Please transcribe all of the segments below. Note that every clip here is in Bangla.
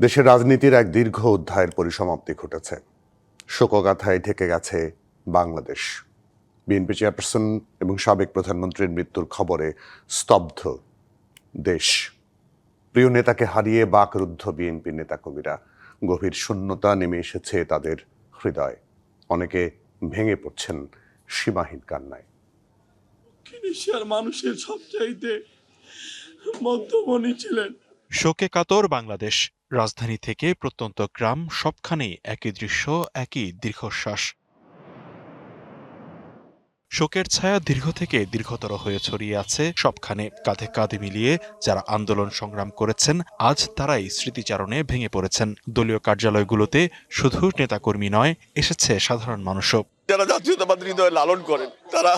দেশের রাজনীতির এক দীর্ঘ অধ্যায়ের পরিসমাপ্তি ঘটেছে। শোকগাথায় ঢেকে গেছে বাংলাদেশ। বিএনপি চেয়ারপারসন এবং সাবেক প্রধানমন্ত্রীর মৃত্যুর খবরে স্তব্ধ দেশ। প্রিয় নেতাকে হারিয়ে বাকরুদ্ধ বিএনপি নেতাকর্মীরা। গভীর শূন্যতা নেমে এসেছে তাদের হৃদয়। অনেকে ভেঙে পড়ছেন সীমাহীন কান্নায়। এশিয়ার মানুষের সবচাইতে মধ্যমণি ছিলেন। শোকে কাতর বাংলাদেশ। রাজধানী থেকে প্রত্যন্ত গ্রাম সবখানেই একই দৃশ্য, একই দীর্ঘশ্বাস। শোকের ছায়া দীর্ঘ থেকে দীর্ঘতর হয়ে ছড়িয়ে আছে সবখানে। কাঁধে কাঁধে মিলিয়ে যারা আন্দোলন সংগ্রাম করেছেন, আজ তারাই স্মৃতিচারণে ভেঙে পড়েছেন। দলীয় কার্যালয়গুলোতে শুধু নেতাকর্মী নয়, এসেছে সাধারণ মানুষও। যারা জাতীয়তাবাদ হৃদয় লালন করেন, তারা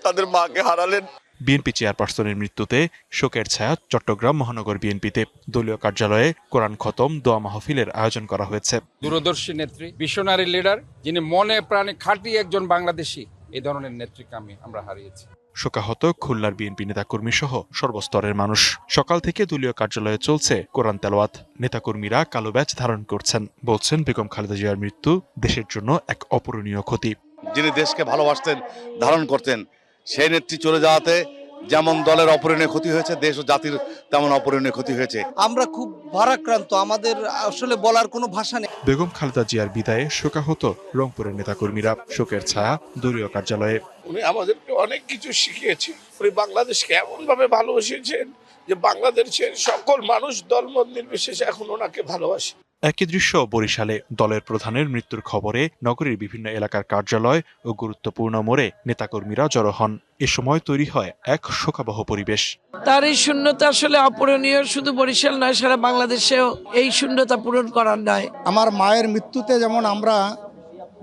তাদের মাকে হারালেন। বিএনপি চেয়ারপারসনের মৃত্যুতে শোকের ছায়া চট্টগ্রাম মহানগর বিএনপিতে। দলীয় কার্যালয়ে কোরআন খতম, দোয়া মাহফিলের আয়োজন করা হয়েছে। দূরদর্শী নেত্রী, ভিশনারি লিডার, যিনি মনে প্রাণে খাঁটি একজন বাংলাদেশী, এই ধরনের নেত্রীকে আমরা হারিয়েছি। শোকাহত খুলনার বিএনপি নেতাকর্মী সহ সর্বস্তরের মানুষ। সকাল থেকে দলীয় কার্যালয়ে চলছে কোরআন তেলাওয়াত। নেতাকর্মীরা কালো ব্যাজ ধারণ করছেন। বলছেন, বেগম খালেদা জিয়ার মৃত্যু দেশের জন্য এক অপূরণীয় ক্ষতি। যিনি দেশকে ভালোবাসতেন, ধারণ করতেন, সেই নেত্রী চলে যাওয়াতে যেমন দলের অপূরণীয় ক্ষতি হয়েছে, দেশ ও জাতির তেমন অপূরণীয় ক্ষতি হয়েছে। আমরা খুব ভারাক্রান্ত, আমাদের আসলে বলার কোনো ভাষা নেই। বেগম খালেদা জিয়ার বিদায়ে শোকাহত রংপুরের নেতাকর্মীরা। শোকের ছায়া দলীয় কার্যালয়ে। উনি আমাদেরকে অনেক কিছু শিখিয়েছেন। উনি বাংলাদেশকে এমন ভাবে ভালোবেসেছেন যে বাংলাদেশের সকল মানুষ দলমত নির্বিশেষে এখন ওনাকে ভালোবাসে। একই দৃশ্য বরিশালে। দলের প্রধানের মৃত্যুর খবরে নগরীর বিভিন্ন এলাকার কার্যালয় ও গুরুত্বপূর্ণ মোড়ে নেতাকর্মীরা জড়ো হন। এ সময় তৈরি হয় এক শোকাবহ পরিবেশ। তার এই শূন্যতা আসলে অপূরণীয়। শুধু বরিশাল নয়, সারা বাংলাদেশেও এই শূন্যতা পূরণ করার নয়। আমার মায়ের মৃত্যুতে যেমন আমরা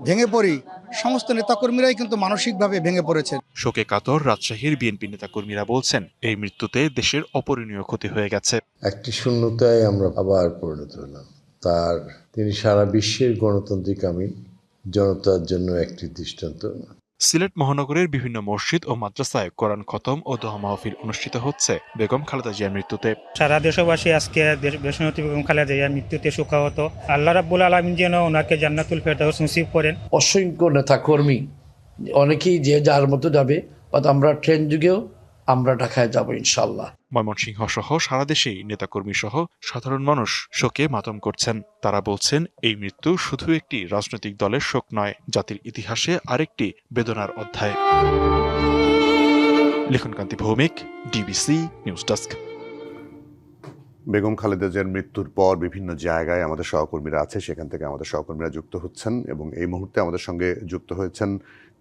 ভেঙে পড়ি, সমস্ত নেতাকর্মীরাই কিন্তু মানসিকভাবে ভেঙে পড়েছেন। শোকে কাতর রাজশাহীর বিএনপি নেতাকর্মীরা বলছেন, এই মৃত্যুতে দেশের অপূরণীয় ক্ষতি হয়ে গেছে। একটি শূন্যতায় আমরা আবার পরিণত হলাম। তিনি সারা বিশ্বের গণতান্ত্রিক আমির, জনতার জন্য একটি দৃষ্টান্ত। সিলেট মহানগরের বিভিন্ন মসজিদ ও মাদ্রাসায় কোরআন খতম ও দোয়া মাহফিল অনুষ্ঠিত হচ্ছে বেগম খালেদা জিয়ার মৃত্যুতে। সারা দেশবাসী আজকে দেশনেত্রী বেগম খালেদা জিয়ার মৃত্যুতে শোকাহত। আল্লাহ রাব্বুল আলামিন যেন ওনাকে জান্নাতুল ফেরদাউস নসিব করেন। অসংখ্য নেতাকর্মী অনেকেই যে যার মতো যাবে, আমরা ট্রেন যুগেও আমরা ঢাকায় যাব ইনশাল্লাহ। ময়মনসিংহ সহ সারা দেশেই নেতাকর্মী সহ সাধারণ মানুষ শোকে মাতম করছেন। তারা বলছেন, এই মৃত্যু শুধু একটি রাজনৈতিক দলের শোক নয়, জাতির ইতিহাসে আরেকটি বেদনার অধ্যায়। Likhonkanti Bhowmik, DBC news desk. Begum Khaleda জিয়ার মৃত্যুর পর বিভিন্ন জায়গায় আমাদের সহকর্মীরা আছে, সেখান থেকে আমাদের সহকর্মীরা যুক্ত হচ্ছেন এবং এই মুহূর্তে আমাদের সঙ্গে যুক্ত হয়েছেন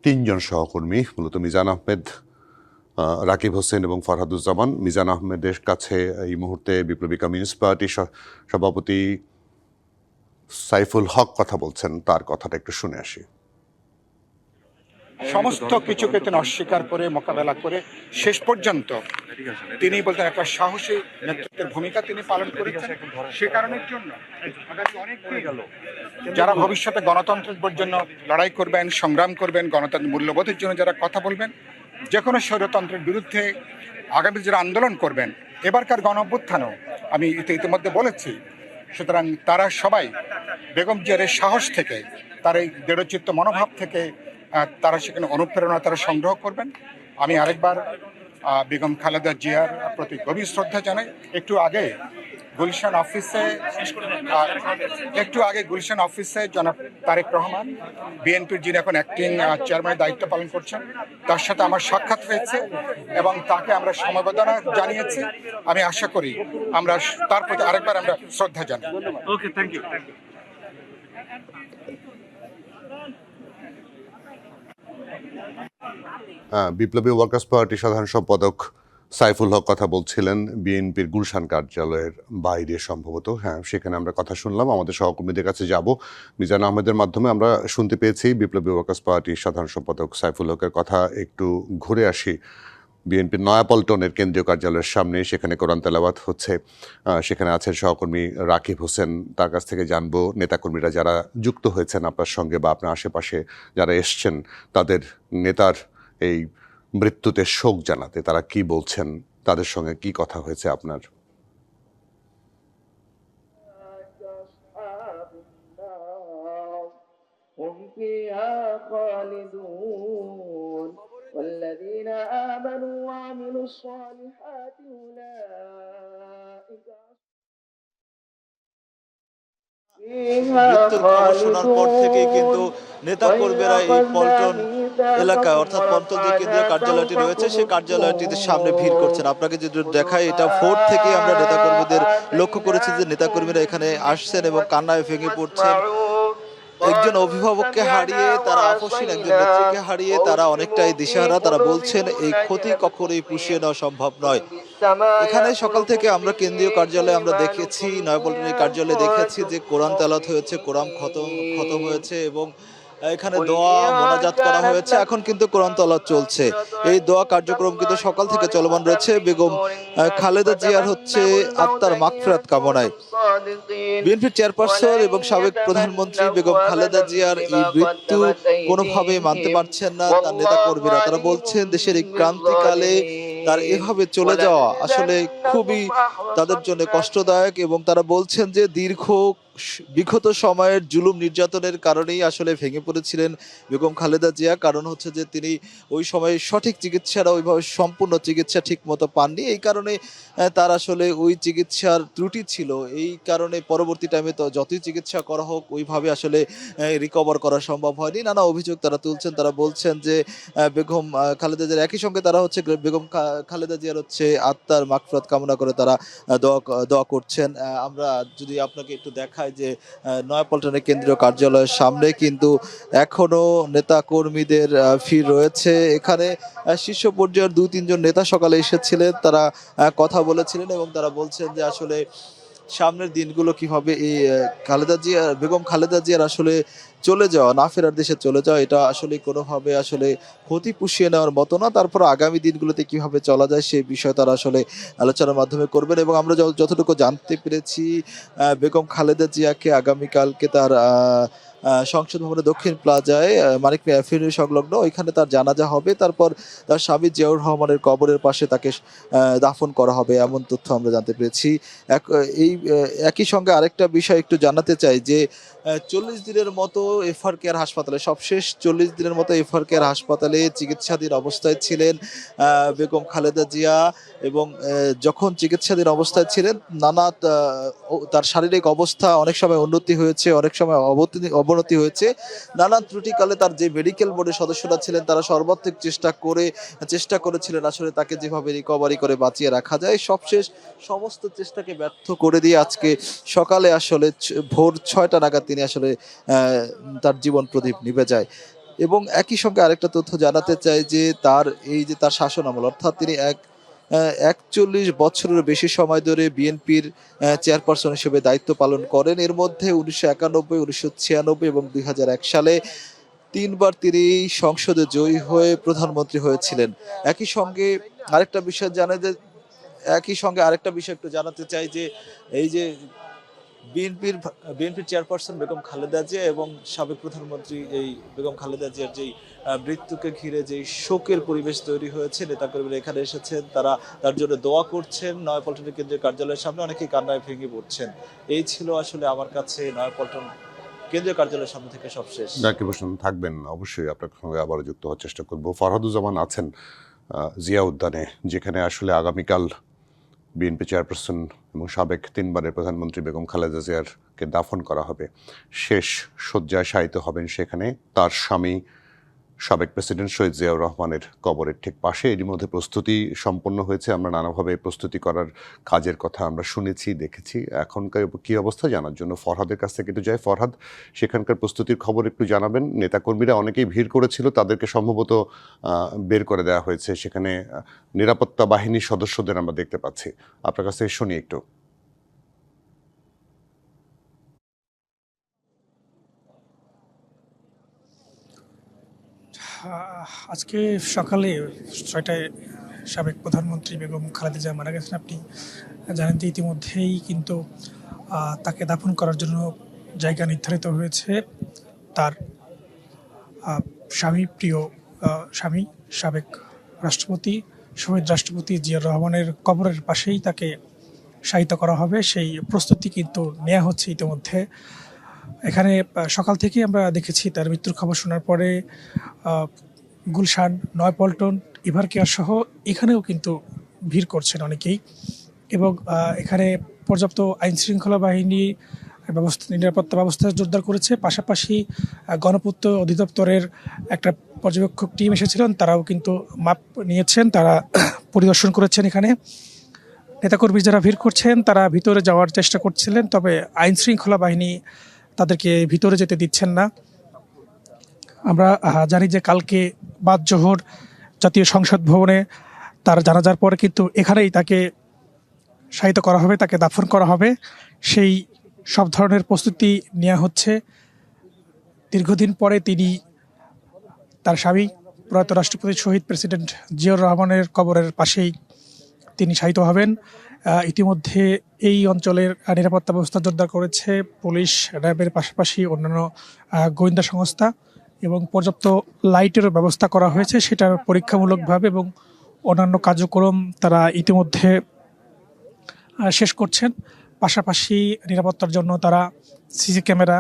তিনজন সহকর্মী, মূলত মিজান আহমেদ, রাকিব হোসেন এবং ফরহাদুজ্জামান। মিজান আহমেদের কাছে এই মুহূর্তে বিপ্লবী কমিউনিস্ট পার্টির সভাপতি সাইফুল হক কথা বলছেন, তার কথাটা একটু শুনে আসি। সমস্ত কিছুকে তিনি অস্বীকার করে মোকাবেলা করে শেষ পর্যন্ত তিনি বলতেন একটা সাহসী নেতৃত্বের ভূমিকা তিনি পালন করেছেন। সে কারণের জন্য যারা ভবিষ্যতে গণতন্ত্রের জন্য লড়াই করবেন, সংগ্রাম করবেন, গণতন্ত্রের মূল্যবোধের জন্য যারা কথা বলবেন, যে কোনো স্বৈরতন্ত্রের বিরুদ্ধে আগামী যারা আন্দোলন করবেন, এবারকার গণঅভ্যুত্থানও আমি ইতিমধ্যে বলেছি। সুতরাং তারা সবাই বেগম জিয়ার সাহস থেকে, তার এই দৃঢ়চিত্ত মনোভাব থেকে তারা সেখানে অনুপ্রেরণা তারা সংগ্রহ করবেন। আমি আরেকবার বেগম খালেদা জিয়ার প্রতি গভীর শ্রদ্ধা জানাই। একটু আগে গুলশান অফিসে জনাব তারেক রহমান, বিএনপির যিনি এখন অ্যাক্টিং চেয়ারম্যানের দায়িত্ব পালন করছেন, তার সাথে আমার সাক্ষাৎ হয়েছে এবং তাকে আমরা সমবেদনা জানিয়েছি। আমি আশা করি আমরা তার প্রতি আরেকবার আমরা শ্রদ্ধা জানাই। ওকে, থ্যাংক ইউ। বিপ্লবী ওয়ার্কার্স পার্টির সাধারণ সম্পাদক সাইফুল হক কথা বলছিলেন বিএনপির গুলশান কার্যালয়ের বাইরে সম্ভবত। হ্যাঁ, সেখানে আমরা কথা শুনলাম। আমাদের সহকর্মীদের কাছে যাব। মিজান আহমেদের মাধ্যমে আমরা শুনতে পেয়েছি বিপ্লবী ওয়ার্কার্স পার্টির সাধারণ সম্পাদক সাইফুল হকের কথা। একটু ঘুরে আসি বিএনপির নয়াপল্টনের কেন্দ্রীয় কার্যালয়ের সামনে, সেখানে কোরআন তেলাওয়াত হচ্ছে। সেখানে আছেন সহকর্মী রাকিব হোসেন, তার কাছ থেকে জানবো নেতাকর্মীরা যারা যুক্ত হয়েছেন আপনার সঙ্গে বা আপনার আশেপাশে যারা এসছেন, তাদের নেতার এই মৃত্যুতে শোক জানাতে তারা কি বলছেন, তাদের সঙ্গে কি কথা হয়েছে আপনার? فيها خالدون والذين آمنوا وعملوا الصالحات أولئك মৃত্যুর খবর শোনার পর থেকেই কিন্তু নেতা কর্মীরা এই পল্টন এলাকায় অর্থাৎ পল্টন যে কেন্দ্রীয় কার্যালয়টি রয়েছে সেই কার্যালয়টিতে সামনে ভিড় করছেন। আপনাকে যদি দেখায়, এটা ভোর থেকে আমরা নেতাকর্মীদের লক্ষ্য করেছি যে নেতাকর্মীরা এখানে আসছেন এবং কান্নায় ভেঙে পড়ছেন। একজন অভিভাবককে হারিয়ে, তারা আপসহীন একজন নেত্রীকে হারিয়ে তারা অনেকটাই দিশেহারা। তারা বলছেন এই ক্ষতি কখনোই পুষিয়ে নেওয়া সম্ভব নয়। এখানে সকাল থেকে আমরা কেন্দ্রীয় কার্যালয়ে আমরা দেখেছি, নয়াপল্টনের কার্যালয়ে দেখেছি যে কোরআন তেলাওয়াত হয়েছে, কোরআন খতম হয়েছে এবং এখানে দোয়া মোনাজাত করা হয়েছে। এখন কিন্তু কোরআন তেলাওয়াত চলছে। এই দোয়া কার্যক্রম কিন্তু সকাল থেকে চলমান রয়েছে বেগম খালেদা জিয়ার আত্মার মাগফিরাত কামনায়। বিএনপির চেয়ারপারসন এবং সাবেক প্রধানমন্ত্রী বেগম খালেদা জিয়ার এই মৃত্যু কোনোভাবেই মানতে পারছেন না তার নেতা কর্মীরা। তারা বলছেন দেশের এই ক্রান্তিকালে তার এভাবে চলে যাওয়া আসলে খুবই তাদের জন্য কষ্টদায়ক এবং তারা বলছেন যে বিগত সময়ের জুলুম নির্যাতনের কারণেই আসলে ভেঙে পড়েছিলেন বেগম খালেদা জিয়া। কারণ হচ্ছে যে তিনি ওই সময় সঠিক চিকিৎসাটা ওইভাবে সম্পূর্ণ চিকিৎসা ঠিক মতো পাননি। এই কারণে তার আসলে ওই চিকিৎসার ত্রুটি ছিল। এই কারণে পরবর্তী টাইমে তো যতই চিকিৎসা করা হোক ওইভাবে আসলে রিকভার করা সম্ভব হয়নি। নানা অভিযোগ তারা তুলছেন। তারা বলছেন যে বেগম খালেদা জিয়ার একই সঙ্গে তারা বেগম খালেদা জিয়ার আত্মার মাগফিরাত কামনা করে তারা দোয়া করছেন। আমরা যদি আপনাকে একটু দেখাই যে নয়াপল্টনের কেন্দ্রীয় কার্যালয়ের সামনে কিন্তু এখনো নেতা কর্মীদের ভিড় রয়েছে। এখানে শীর্ষ পর্যায়ের 2-3 জন নেতা সকালে এসেছিলেন, তারা কথা বলেছিলেন এবং তারা বলছেন যে আসলে সামনের দিনগুলো কিভাবে এই বেগম খালেদা জিয়ার আসলে চলে যাওয়া, না ফেরার দেশে চলে যাওয়া, এটা আসলে কোনোভাবে আসলে ক্ষতি পুষিয়ে নেওয়ার মতো না। তারপর আগামী দিনগুলোতে কিভাবে চলা যায় সেই বিষয়ে তারা আসলে আলোচনার মাধ্যমে করবেন। এবং আমরা যতটুকু জানতে পেরেছি বেগম খালেদা জিয়াকে আগামীকালকে তার সংসদ ভবনের দক্ষিণ প্লাজায় মানিক মিয়া অ্যাভিনিউ সংলগ্ন ওইখানে তার জানাজা হবে। তারপর তার স্বামী জিয়াউর রহমানের কবরের পাশে তাকে দাফন করা হবে, এমন তথ্য আমরা জানতে পেরেছি। একই সঙ্গে আরেকটা বিষয় একটু জানাতে চাই যে 40 দিনের মতো এফআর কেয়ার হাসপাতালে, সবশেষ 40 দিনের মতো এফআর কেয়ার হাসপাতালে চিকিৎসাধীন অবস্থায় ছিলেন বেগম খালেদা জিয়া। এবং যখন চিকিৎসাধীন অবস্থায় ছিলেন তার শারীরিক অবস্থা অনেক সময় উন্নতি হয়েছে, অনেক সময় অবনতি হয়েছে। নানান ত্রুটিকালে তার যে মেডিকেল বোর্ডের সদস্যরা ছিলেন তারা সর্বাত্মক চেষ্টা করেছিলেন আসলে তাকে যেভাবে রিকভারি করে বাঁচিয়ে রাখা যায়। সবশেষ সমস্ত চেষ্টাকে ব্যর্থ করে দিয়ে আজকে সকালে আসলে ভোর 6টা নাগাদ তিনি আসলে তার জীবন প্রদীপ নিভে যায়। এবং একই সঙ্গে আরেকটা তথ্য জানাতে চাই যে তার শাসন আমল, অর্থাৎ তিনি 41 বছরের বেশি সময় ধরে বিএনপির চেয়ারপারসন হিসেবে দায়িত্ব পালন করেন। এর মধ্যে 1991, 1996 এবং 2001 সালে 3বার তিনি সংসদে জয়ী হয়ে প্রধানমন্ত্রী হয়েছিলেন। একই সঙ্গে আরেকটা বিষয় একটু জানাতে চাই যে এই যে বিএনপির চেয়ারপারসন বেগম খালেদা জিয়া এবং সাবেক প্রধানমন্ত্রী এই বেগম খালেদা জিয়ার যেই মৃত্যুকে ঘিরে যেই শোকের পরিবেশ তৈরি হয়েছে, নেতাকর্মীরা এখানে এসেছেন, তারা তার জন্য দোয়া করছেন। নয়াপল্টনের কেন্দ্রীয় কার্যালয়ের সামনে অনেকেই কান্নায় ভেঙে পড়ছেন। এই ছিল আসলে আমার কাছে নয়াপল্টন কেন্দ্রীয় কার্যালয়ের সামনে থেকে সবশেষ। জাকির হোসেন থাকবেন, অবশ্যই আপনার সঙ্গে আবারও যুক্ত হওয়ার চেষ্টা করব। ফরহাদুজ্জামান আছেন জিয়া উদ্যানে, যেখানে আসলে আগামীকাল বিএনপি চেয়ারপারসন এবং সাবেক 3বারের প্রধানমন্ত্রী বেগম খালেদা জিয়ারকে দাফন করা হবে। শেষ শয্যায় শায়িত হবেন সেখানে তার স্বামী সাবেক প্রেসিডেন্ট শহীদ জিয়াউর রহমানের কবরের ঠিক পাশে। এরই মধ্যে প্রস্তুতি সম্পন্ন হয়েছে। আমরা নানাভাবে প্রস্তুতি করার কাজের কথা আমরা শুনেছি, দেখেছি। এখনকার কী অবস্থা জানার জন্য ফরহাদের কাছ থেকে একটু যাই। ফরহাদ, সেখানকার প্রস্তুতির খবর একটু জানাবেন। নেতাকর্মীরা অনেকেই ভিড় করেছিল, তাদেরকে সম্ভবত বের করে দেওয়া হয়েছে। সেখানে নিরাপত্তা বাহিনীর সদস্যদের আমরা দেখতে পাচ্ছি। আপনার কাছে শুনি একটু। আজকে সকালে 6টায় সাবেক প্রধানমন্ত্রী বেগম খালেদা জিয়া মারা গেছেন। আপনি জানেন যে ইতিমধ্যেই কিন্তু তাকে দাফন করার জন্য জায়গা নির্ধারিত হয়েছে। তার স্বামী সাবেক রাষ্ট্রপতি শহীদ রাষ্ট্রপতি জিয়াউর রহমানের কবরের পাশেই তাকে শায়িত করা হবে। সেই প্রস্তুতি কিন্তু নেওয়া হচ্ছে ইতিমধ্যে। এখানে সকাল থেকে আমরা দেখেছি তার মৃত্যুর খবর শোনার পরে গুলশান, নয়াপল্টন, এভারকেয়ার সহ এখানেও কিন্তু ভিড় করছেন অনেকেই, এবং এখানে পর্যাপ্ত আইন শৃঙ্খলা বাহিনী নিরাপত্তা ব্যবস্থা জোরদার করেছে। পাশাপাশি গণপূর্ত অধিদপ্তরের একটা পর্যবেক্ষক টিম এসেছিলেন, তারাও কিন্তু মাপ নিয়েছেন, তারা পরিদর্শন করেছেন। এখানে নেতাকর্মী যারা ভিড় করছেন তারা ভিতরে যাওয়ার চেষ্টা করছিলেন, তবে আইন শৃঙ্খলা বাহিনী তাদেরকে ভিতরে যেতে দিচ্ছেন না। আমরা জানি যে কালকে বাদ জোহর জাতীয় সংসদ ভবনে তার জানাজার পরে কিন্তু এখানেই তাকে শায়িত করা হবে, তাকে দাফন করা হবে। সেই সব ধরনের প্রস্তুতি নেওয়া হচ্ছে। দীর্ঘদিন পরে তিনি তার স্বামী প্রয়াত রাষ্ট্রপতি শহীদ প্রেসিডেন্ট জিয়াউর রহমানের কবরের পাশেই তিনি শায়িত হবেন। ইতিমধ্যে এই অঞ্চলের নিরাপত্তা ব্যবস্থা জোরদার করেছে পুলিশ, র্যাবের পাশাপাশি অন্যান্য গোয়েন্দা সংস্থা, এবং পর্যাপ্ত লাইটেরও ব্যবস্থা করা হয়েছে সেটার পরীক্ষামূলকভাবে, এবং অন্যান্য কার্যক্রম তারা ইতিমধ্যে শেষ করছেন। পাশাপাশি নিরাপত্তার জন্য তারা সিসি ক্যামেরা,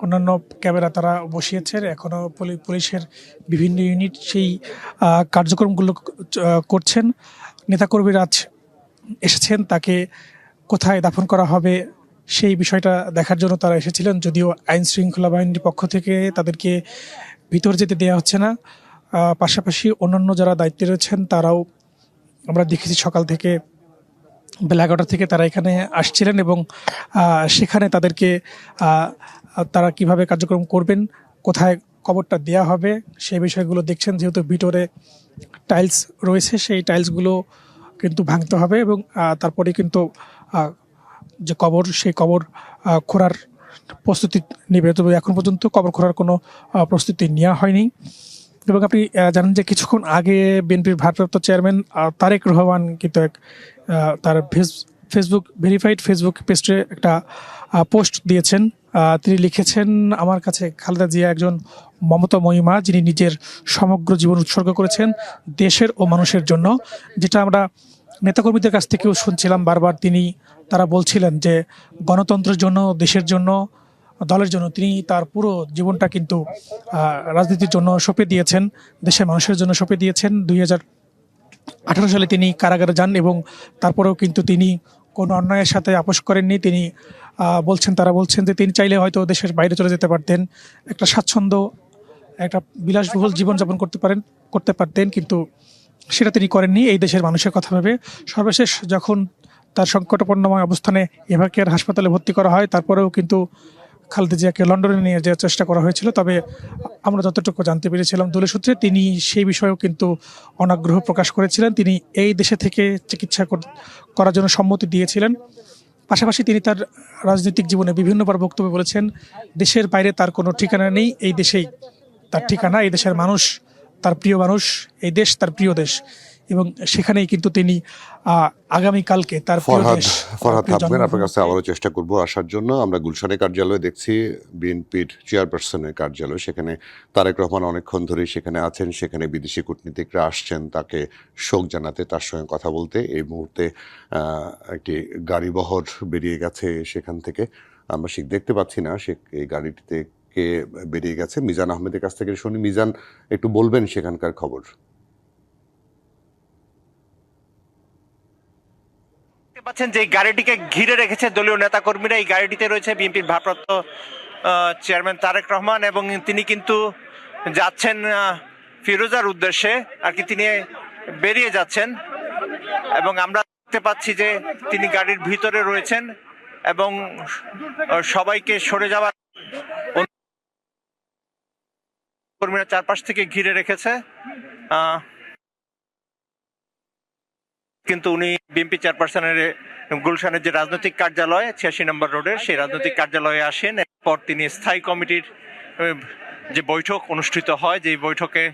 অন্যান্য ক্যামেরা তারা বসিয়েছে। এখনও পুলিশের বিভিন্ন ইউনিট সেই কার্যক্রমগুলো করছেন। নেতাকর্মীরা আজ এসেছেন, তাকে কোথায় দাফন করা হবে সেই বিষয়টা দেখার জন্য তারা এসেছিলেন, যদিও আইন শৃঙ্খলা বাহিনীর পক্ষ থেকে তাদেরকে ভিতর যেতে দেওয়া হচ্ছে না। পাশাপাশি অন্যান্য যারা দায়িত্বে রয়েছেন তারাও আমরা দেখেছি সকাল থেকে বেলা 11টা থেকে তারা এখানে আসছিলেন, এবং সেখানে তাদেরকে তারা কিভাবে কার্যক্রম করবেন, কোথায় কবরটা দেয়া হবে সেই বিষয়গুলো দেখছেন। যেহেতু ভিতরে টাইলস রয়েছে, সেই টাইলসগুলো কিন্তু ভাঙতে হবে, এবং তারপরে কিন্তু যে কবর, সেই কবর খোঁড়ার প্রস্তুতি নেবে। তবে এখন পর্যন্ত কবর খোঁড়ার কোনো প্রস্তুতি নেওয়া হয়নি। এবং আপনি জানেন যে কিছুক্ষণ আগে বিএনপির ভারপ্রাপ্ত চেয়ারম্যান তারেক রহমান কিন্তু তার ভেরিফাইড ফেসবুক পেজে একটা পোস্ট দিয়েছেন। তিনি লিখেছেন, আমার কাছে খালেদা জিয়া একজন মমতা মহিমা, যিনি নিজের সমগ্র জীবন উৎসর্গ করেছেন দেশের ও মানুষের জন্য। যেটা আমরা নেতাকর্মীদের কাছ থেকেও শুনছিলাম বারবার, তারা বলছিলেন যে গণতন্ত্রের জন্য, দেশের জন্য, দলের জন্য তিনি তার পুরো জীবনটা কিন্তু রাজনীতির জন্য সঁপে দিয়েছেন, দেশের মানুষের জন্য সঁপে দিয়েছেন। 2018 সালে তিনি কারাগারে যান, এবং তারপরেও কিন্তু তিনি কোনো অন্যায়ের সাথে আপোষ করেননি। তিনি তারা বলছেন যে তিনি চাইলে হয়তো দেশের বাইরে চলে যেতে পারতেন, একটা স্বাচ্ছন্দ্য, একটা বিলাসবহুল জীবনযাপন করতে পারতেন, কিন্তু সেটা তিনি করেননি এই দেশের মানুষের কথা ভেবে। সর্বশেষ যখন তার সংকটাপন্নময় অবস্থানে এভারকেয়ার হাসপাতালে ভর্তি করা হয়, তারপরেও কিন্তু খালেদা জিয়াকে লন্ডনে নিয়ে যাওয়ার চেষ্টা করা হয়েছিল। তবে আমরা যতটুকু জানতে পেরেছিলাম দলীয় সূত্রে, তিনি সেই বিষয়েও কিন্তু অনাগ্রহ প্রকাশ করেছিলেন। তিনি এই দেশে থেকে চিকিৎসা করার জন্য সম্মতি দিয়েছিলেন। পাশাপাশি তিনি তার রাজনৈতিক জীবনে বিভিন্নবার বক্তব্য বলেছেন, দেশের বাইরে তার কোনো ঠিকানা নেই, এই দেশেই তার ঠিকানা, এই দেশের মানুষ তার প্রিয় মানুষ, এই দেশ তার প্রিয় দেশ, এবং সেখানেই কিন্তু তিনি আগামীকালকে তার ফরহাদ থাকবেন। আপনার কাছে আবারও চেষ্টা করব আসার জন্য। আমরা গুলশানের কার্যালয়ে দেখছি বিএনপির চেয়ারপারসনের কার্যালয়, সেখানে তারেক রহমান অনেকক্ষণ ধরেই সেখানে আছেন। সেখানে বিদেশি কূটনীতিকরা আসছেন তাকে শোক জানাতে, তার সঙ্গে কথা বলতে। এই মুহূর্তে একটি গাড়িবহর বেরিয়ে গেছে সেখান থেকে, আমরা ঠিক দেখতে পাচ্ছি না সে এই গাড়িটিতে কে বেরিয়ে গেছে। মিজান আহমেদের কাছ থেকে শুনি। মিজান, একটু বলবেন সেখানকার খবর। পাচ্ছেন যে গাড়িটিকে ঘিরে রেখেছে দলীয় নেতাকর্মীরা। এই গাড়িটিতে রয়েছে বিএনপির ভারপ্রাপ্ত চেয়ারম্যান তারেক রহমান, এবং তিনি কিন্তু যাচ্ছেন ফিরোজার উদ্দেশ্যে, আর কি তিনি বেরিয়ে যাচ্ছেন, এবং আমরা দেখতে পাচ্ছি যে তিনি গাড়ির ভিতরে রয়েছেন, এবং সবাইকে সরে যাওয়ার কর্মীরা চারপাশ থেকে ঘিরে রেখেছে। কিন্তু উনি বিএনপি চেয়ারপারসনের গুলশানের যে রাজনৈতিক কার্যালয় 86 নম্বর রোডের, সেই রাজনৈতিক কার্যালয়ে আসেন। এরপর তিনি স্থায়ী কমিটির যে বৈঠক অনুষ্ঠিত হয়, যে বৈঠকে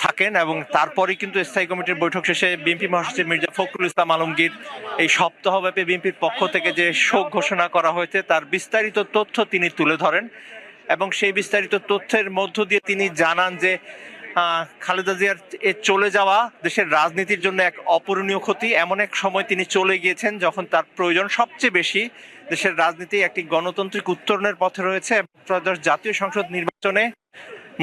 থাকেন, এবং তারপরে কিন্তু স্থায়ী কমিটির বৈঠক শেষে বিএনপি মহাসচিব মির্জা ফখরুল ইসলাম আলমগীর এই সপ্তাহব্যাপী বিএনপির পক্ষ থেকে যে শোক ঘোষণা করা হয়েছে তার বিস্তারিত তথ্য তিনি তুলে ধরেন, এবং সেই বিস্তারিত তথ্যের মধ্য দিয়ে তিনি জানান যে খালেদা জিয়ার চলে যাওয়া দেশের রাজনীতির জন্য এক অপূরণীয় ক্ষতি। এমন এক সময় তিনি চলে গিয়েছেন যখন তার প্রয়োজন সবচেয়ে বেশি, দেশের রাজনীতি একটি গণতান্ত্রিক উত্তরণের পথে রয়েছে। ত্রয়োদশ জাতীয় সংসদ নির্বাচনে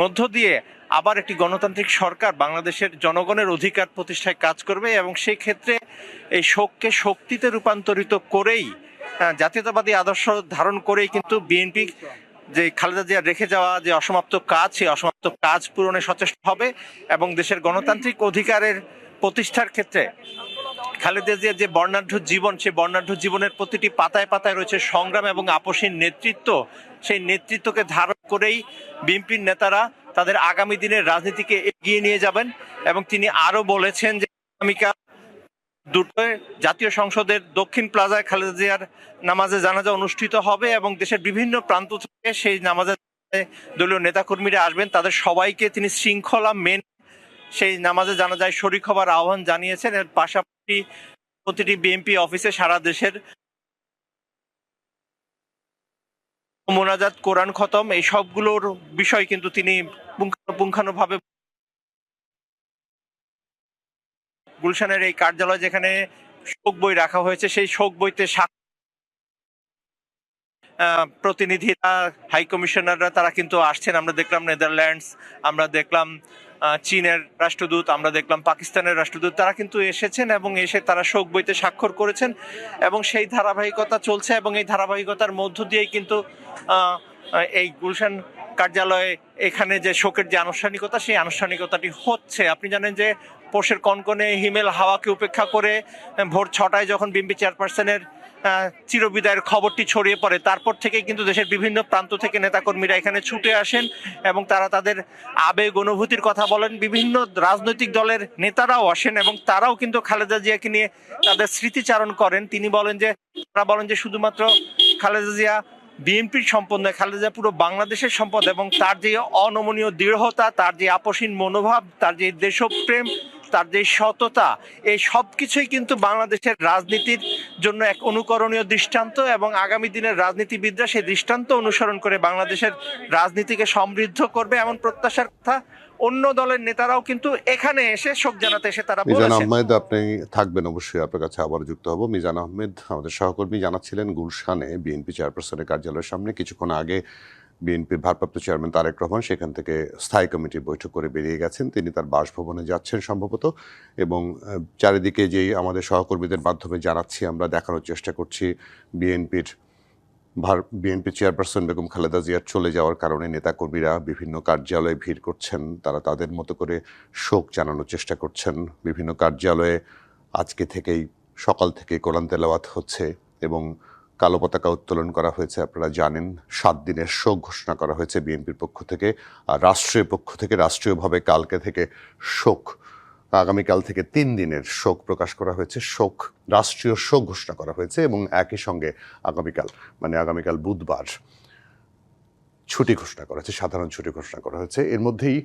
মধ্য দিয়ে আবার একটি গণতান্ত্রিক সরকার বাংলাদেশের জনগণের অধিকার প্রতিষ্ঠায় কাজ করবে এবং সেই ক্ষেত্রে এই শোককে শক্তিতে রূপান্তরিত করেই জাতীয়তাবাদী আদর্শ ধারণ করেই কিন্তু বিএনপি যে খালেদা জিয়া রেখে যাওয়া যে অসমাপ্ত কাজ, সেই অসমাপ্ত কাজ পূরণে সচেষ্ট হবে এবং দেশের গণতান্ত্রিক অধিকারের প্রতিষ্ঠার ক্ষেত্রে খালেদা জিয়ার যে বর্ণাঢ্য জীবন, সেই বর্ণাঢ্য জীবনের প্রতিটি পাতায় পাতায় রয়েছে সংগ্রাম এবং আপসীর নেতৃত্ব। সেই নেতৃত্বকে ধারণ করেই বিএনপির নেতারা তাদের আগামী দিনের রাজনীতিকে এগিয়ে নিয়ে যাবেন। এবং তিনি আরো বলেছেন যে আগামীকাল দুটো জাতীয় সংসদের দক্ষিণ প্লাজায় খালেদা জিয়ার নামাজে জানাজা অনুষ্ঠিত হবে এবং দেশের বিভিন্ন প্রান্ত থেকে সেই নামাজে দলীয় নেতাকর্মীরা আসবেন। তাদের সবাইকে তিনি শৃঙ্খলা মেনে সেই নামাজে জানাজায় শরীক হবার আহ্বান জানিয়েছেন। এর পাশাপাশি প্রতিটি বিএনপি অফিসে সারা দেশের মোনাজাত, কোরআন খতম, এই সবগুলোর বিষয় কিন্তু তিনি পুঙ্খানুপুঙ্খানুভাবে গুলশানের এই কার্যালয় যেখানে শোক বই রাখা হয়েছে, সেই শোক বইতে প্রতিনিধিরা, হাই কমিশনাররা তারা কিন্তু আসছেন। আমরা দেখলাম নেদারল্যান্ডস, আমরা দেখলাম চীনের রাষ্ট্রদূত, আমরা দেখলাম পাকিস্তানের রাষ্ট্রদূত, তারা কিন্তু এসেছেন এবং এসে তারা শোক বইতে স্বাক্ষর করেছেন এবং সেই ধারাবাহিকতা চলছে এবং এই ধারাবাহিকতার মধ্য দিয়েই কিন্তু এই গুলশান কার্যালয়ে এখানে যে শোকের যে আনুষ্ঠানিকতা, সেই আনুষ্ঠানিকতাটি হচ্ছে। আপনি জানেন যে পরশের কনকনে হিমেল হাওয়াকে উপেক্ষা করে ভোর 6টায় যখন বিএনপি চেয়ারপারসনের চিরবিদায়ের খবরটি ছড়িয়ে পড়ে, তারপর থেকে কিন্তু দেশের বিভিন্ন প্রান্ত থেকে নেতাকর্মীরা এখানে ছুটে আসেন এবং তারা তাদের আবেগ অনুভূতির কথা বলেন। বিভিন্ন রাজনৈতিক দলের নেতারাও আসেন এবং তারাও কিন্তু খালেদা জিয়াকে নিয়ে তাদের স্মৃতিচারণ করেন। তারা বলেন যে শুধুমাত্র খালেদা জিয়া বিএনপির সম্পদ নয়, খালেদা জিয়া পুরো বাংলাদেশের সম্পদ এবং তার যে অনমনীয় দৃঢ়তা, তার যে আপসীন মনোভাব, তার যে দেশপ্রেম, তার যে সততা, এই সব কিছুই কিন্তু বাংলাদেশের রাজনীতির জন্য এক অনুকরণীয় দৃষ্টান্ত এবং আগামী দিনের রাজনীতিবিদরা সেই দৃষ্টান্ত অনুসরণ করে বাংলাদেশের রাজনীতিকে সমৃদ্ধ করবে এমন প্রত্যাশার কথা অন্য দলের নেতারাও কিন্তু এখানে এসে শোক জানাতে এসে তারা মিজান বলেছেন। আহমেদ, আপনি থাকবেন অবশ্যই, আপনার কাছে আবার যুক্ত হব। মিজান আহমেদ আমাদের সহকর্মী জানাচ্ছিলেন গুলশানে বিএনপি চেয়ারপারসনের কার্যালয়ের সামনে কিছুক্ষণ আগে বিএনপির ভারপ্রাপ্ত চেয়ারম্যান তারেক রহমান সেখান থেকে স্থায়ী কমিটির বৈঠক করে বেরিয়ে গেছেন। তিনি তার বাসভবনে যাচ্ছেন সম্ভবত এবং চারিদিকে যেই আমাদের সহকর্মীদের মাধ্যমে জানাচ্ছি, আমরা দেখানোর চেষ্টা করছি বিএনপি চেয়ারপারসন বেগম খালেদা জিয়ার চলে যাওয়ার কারণে নেতাকর্মীরা বিভিন্ন কার্যালয়ে ভিড় করছেন। তারা তাদের মতো করে শোক জানানোর চেষ্টা করছেন। বিভিন্ন কার্যালয়ে আজকে থেকেই সকাল থেকে কোরআন তেলাওয়াত হচ্ছে এবং কালো পতাকা উত্তোলন করা হয়েছে। আপনারা জানেন 7 দিনের শোক ঘোষণা করা হয়েছে বিএনপির পক্ষ থেকে, আর রাষ্ট্রীয় পক্ষ থেকে রাষ্ট্রীয়ভাবে কালকে থেকে শোক, আগামীকাল থেকে 3 দিনের শোক প্রকাশ করা হয়েছে, রাষ্ট্রীয় শোক ঘোষণা করা হয়েছে এবং একই সঙ্গে আগামীকাল বুধবার ছুটি ঘোষণা করা হয়েছে, সাধারণ ছুটি ঘোষণা করা হয়েছে। এর মধ্যেই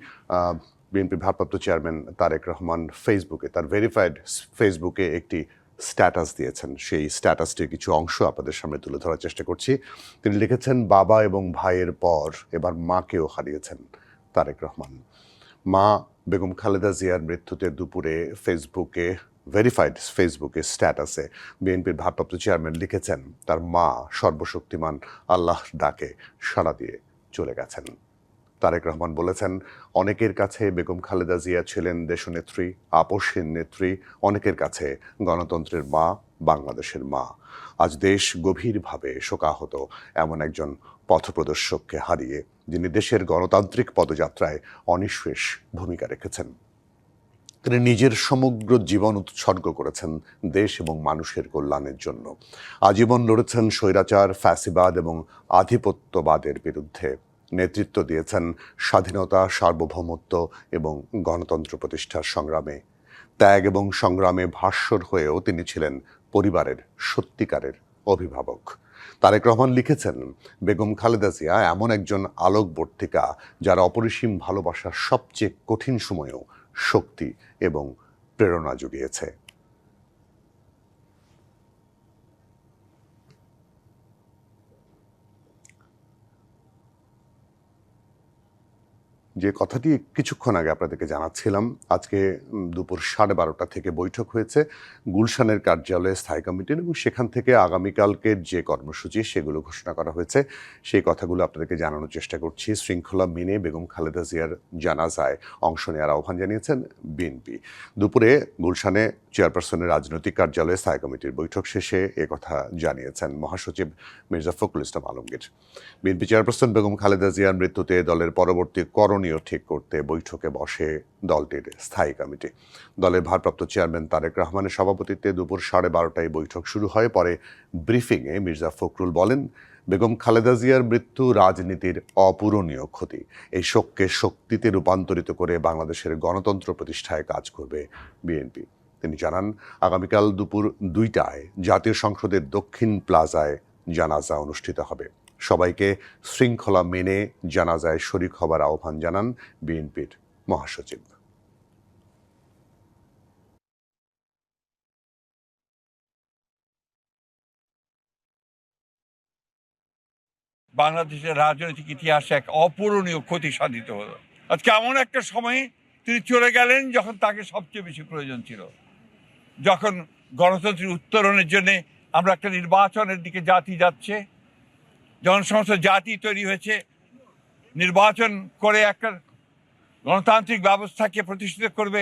বিএনপি ভারপ্রাপ্ত চেয়ারম্যান তারেক রহমান তার ভেরিফাইড ফেসবুকে একটি স্ট্যাটাস দিয়েছেন। সেই স্ট্যাটাসটির কিছু অংশ আপনাদের সামনে তুলে ধরার চেষ্টা করছি। তিনি লিখেছেন, বাবা এবং ভাইয়ের পর এবার মাকেও হারিয়েছেন তারেক রহমান। মা বেগম খালেদা জিয়ার মৃত্যুতে দুপুরে ভেরিফাইড ফেসবুকে স্ট্যাটাসে বিএনপির ভারপ্রাপ্ত চেয়ারম্যান লিখেছেন, তার মা সর্বশক্তিমান আল্লাহ ডাকে সাড়া দিয়ে চলে গেছেন। তারেক রহমান বলেছেন, অনেকের কাছে বেগম খালেদা জিয়া ছিলেন দেশনেত্রী, আপসহীন নেত্রী, অনেকের কাছে গণতন্ত্রের মা, বাংলাদেশের মা। আজ দেশ গভীরভাবে শোকাহত এমন একজন পথপ্রদর্শককে হারিয়ে, যিনি দেশের গণতান্ত্রিক পদযাত্রায় অনিঃশেষ ভূমিকা রেখেছেন। তিনি নিজের সমগ্র জীবন উৎসর্গ করেছেন দেশ এবং মানুষের কল্যাণের জন্য। আজীবন লড়েছেন স্বৈরাচার, ফ্যাসিবাদ এবং আধিপত্যবাদের বিরুদ্ধে। নেতৃত্ব দিয়েছেন স্বাধীনতা, সার্বভৌমত্ব এবং গণতন্ত্র প্রতিষ্ঠার সংগ্রামে। ত্যাগ এবং সংগ্রামে ভাস্বর হয়েও তিনি ছিলেন পরিবারের সত্যিকারের অভিভাবক। তারেক রহমান লিখেছেন, বেগম খালেদা জিয়া এমন একজন আলোকবর্তিকা, যার অপরিসীম ভালোবাসার সবচেয়ে কঠিন সময়েও শক্তি এবং প্রেরণা জুগিয়েছে। যে কথাটি কিছুক্ষণ আগে আপনাদেরকে জানাচ্ছিলাম, আজকে দুপুর 12:30 থেকে বৈঠক হয়েছে গুলশানের কার্যালয়ে স্থায়ী কমিটির, এবং সেখান থেকে আগামীকালকের যে কর্মসূচি সেগুলো ঘোষণা করা হয়েছে। সেই কথাগুলো আপনাদেরকে জানানোর চেষ্টা করছি। শৃঙ্খলা মেনে বেগম খালেদা জিয়ার জানাজায় অংশ নেওয়ার আহ্বান জানিয়েছেন বিএনপি। দুপুরে গুলশানে চেয়ারপারসনের রাজনৈতিক কার্যালয়ে স্থায়ী কমিটির বৈঠক শেষে একথা জানিয়েছেন মহাসচিব মির্জা ফখরুল ইসলাম আলমগীর। বিএনপি চেয়ারপারসন বেগম খালেদা জিয়ার মৃত্যুতে দলের পরবর্তী করণীয় ঠিক করতে বৈঠকে বসে দলটির স্থায়ী কমিটি। দলের ভারপ্রাপ্ত চেয়ারম্যান তারেক রহমানের সভাপতিত্বে দুপুর 12:30টায় বৈঠক শুরু হয়। পরে ব্রিফিংয়ে মির্জা ফখরুল বলেন, বেগম খালেদা জিয়ার মৃত্যু রাজনীতির অপূরণীয় ক্ষতি। এই শোককে শক্তিতে রূপান্তরিত করে বাংলাদেশের গণতন্ত্র প্রতিষ্ঠায় কাজ করবে বিএনপি। তিনি জানান, আগামীকাল দুপুর 2টায় জাতীয় সংসদের দক্ষিণ প্লাজায় জানাজা অনুষ্ঠিত হবে। সবাইকে শৃঙ্খলা মেনে জানাজায় শরিক হবার আহ্বান জানান বিএনপির মহাসচিব। বাংলাদেশের রাজনৈতিক ইতিহাসে এক অপূরণীয় ক্ষতি সাধিত হলো। আজকে এমন একটা সময়ে তিনি চলে গেলেন যখন তাকে সবচেয়ে বেশি প্রয়োজন ছিল, যখন গণতন্ত্রের উত্তরণের জন্য আমরা একটা নির্বাচনের দিকে জাতি যাচ্ছে, যখন সমস্ত জাতি তৈরি হয়েছে নির্বাচন করে একটা গণতান্ত্রিক ব্যবস্থাকে প্রতিষ্ঠিত করবে,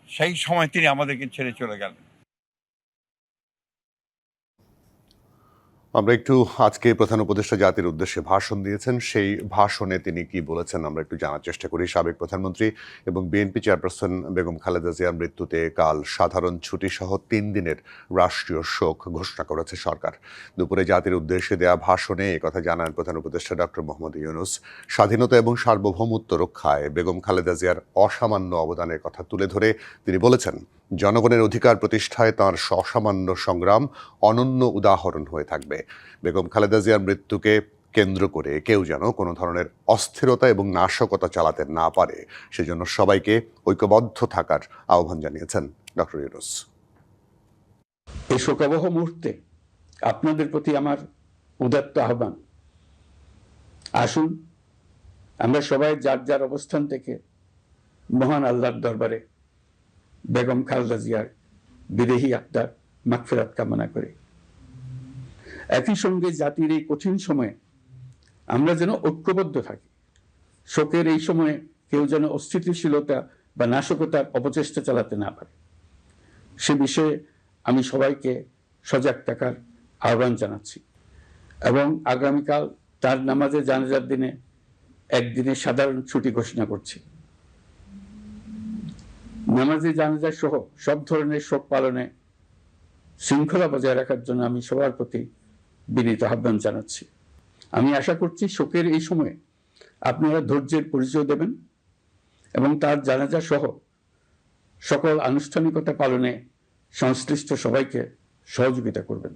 সেই সময় তিনি আমাদেরকে ছেড়ে চলে গেলেন। আমরা একটু আজকে প্রধান উপদেষ্টা জাতির উদ্দেশ্যে ভাষণ দিয়েছেন, সেই ভাষণে তিনি কি বলেছেন আমরা একটু জানার চেষ্টা করি। সাবেক প্রধানমন্ত্রী এবং বিএনপি চেয়ারপারসন বেগম খালেদা জিয়ার মৃত্যুতে কাল সাধারণ ছুটি সহ 3 দিনের রাষ্ট্রীয় শোক ঘোষণা করেছে সরকার। দুপুরে জাতির উদ্দেশ্যে দেয়া ভাষণে একথা জানান প্রধান উপদেষ্টা ডক্টর মোহাম্মদ ইউনূস। স্বাধীনতা এবং সার্বভৌমত্ব রক্ষায় বেগম খালেদা জিয়ার অসামান্য অবদানের কথা তুলে ধরে তিনি বলেছেন, জনগণের অধিকার প্রতিষ্ঠায় তাঁর অসামান্য সংগ্রাম অনন্য উদাহরণ হয়ে থাকবে। বেগম খালেদা জিয়ার মৃত্যুকে কেন্দ্র করে কেউ যেন কোনো ধরনের অস্থিরতা এবং নাশকতা চালাতে না পারে, সেজন্য সবাইকে ঐক্যবদ্ধ থাকার আহ্বান জানিয়েছেন ডক্টর ইউনূস। এই শোকাবহ মুহূর্তে আপনাদের প্রতি আমার উদাত্ত আহ্বান, আসুন আমরা সবাই যার যার অবস্থান থেকে মহান আল্লাহর দরবারে বেগম খালেদা জিয়ার বিদেহী আত্মার মাগফিরাত কামনা করি। একই সঙ্গে জাতির এই কঠিন সময়ে আমরা যেন ঐক্যবদ্ধ থাকি। শোকের এই সময়ে কেউ যেন অস্থিতিশীলতা বা নাশকতার অপচেষ্টা চালাতে না পারে, সে বিষয়ে আমি সবাইকে সজাগ থাকার আহ্বান জানাচ্ছি। এবং আগামীকাল তার নামাজে জানাজার দিনে একদিনের সাধারণ ছুটি ঘোষণা করছি। নামাজে জানাজা সহ সব ধরনের শোক পালনে শৃঙ্খলা বজায় রাখার জন্য আমি সবার প্রতি বিনীত আহ্বান জানাচ্ছি। আমি আশা করছি শোকের এই সময়ে আপনারা ধৈর্যের পরিচয় দেবেন এবং তার জানাজা সহ সকল আনুষ্ঠানিকতা পালনে সংশ্লিষ্ট সবাইকে সহযোগিতা করবেন।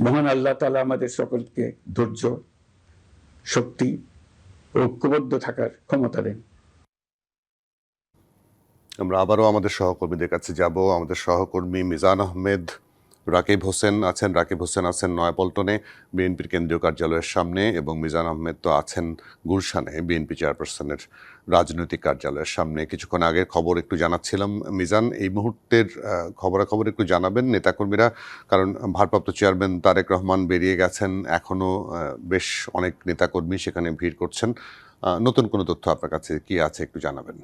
মহান আল্লাহ তাআলা আমাদের সকলকে ধৈর্য, শক্তি, ঐক্যবদ্ধ থাকার ক্ষমতা দেন। আমরা আবারও আমাদের সহকর্মীদের কাছে যাব। আমাদের সহকর্মী মিজান আহমেদ রাকিব হোসেন আছেন নয়াপল্টনে বিএনপির কেন্দ্রীয় কার্যালয়ের সামনে, এবং মিজান আহমেদ তো আছেন গুলশানে বিএনপি চেয়ারপারসনের রাজনৈতিক কার্যালয়ের সামনে। কিছুক্ষণ আগের খবর একটু জানাচ্ছিলাম। মিজান, এই মুহূর্তের খবরাখবর একটু জানাবেন নেতাকর্মীরা, কারণ ভারপ্রাপ্ত চেয়ারম্যান তারেক রহমান বেরিয়ে গেছেন, এখনও বেশ অনেক নেতাকর্মী সেখানে ভিড় করছেন। নতুন কোনো তথ্য আপনার কাছে কি আছে একটু জানাবেন।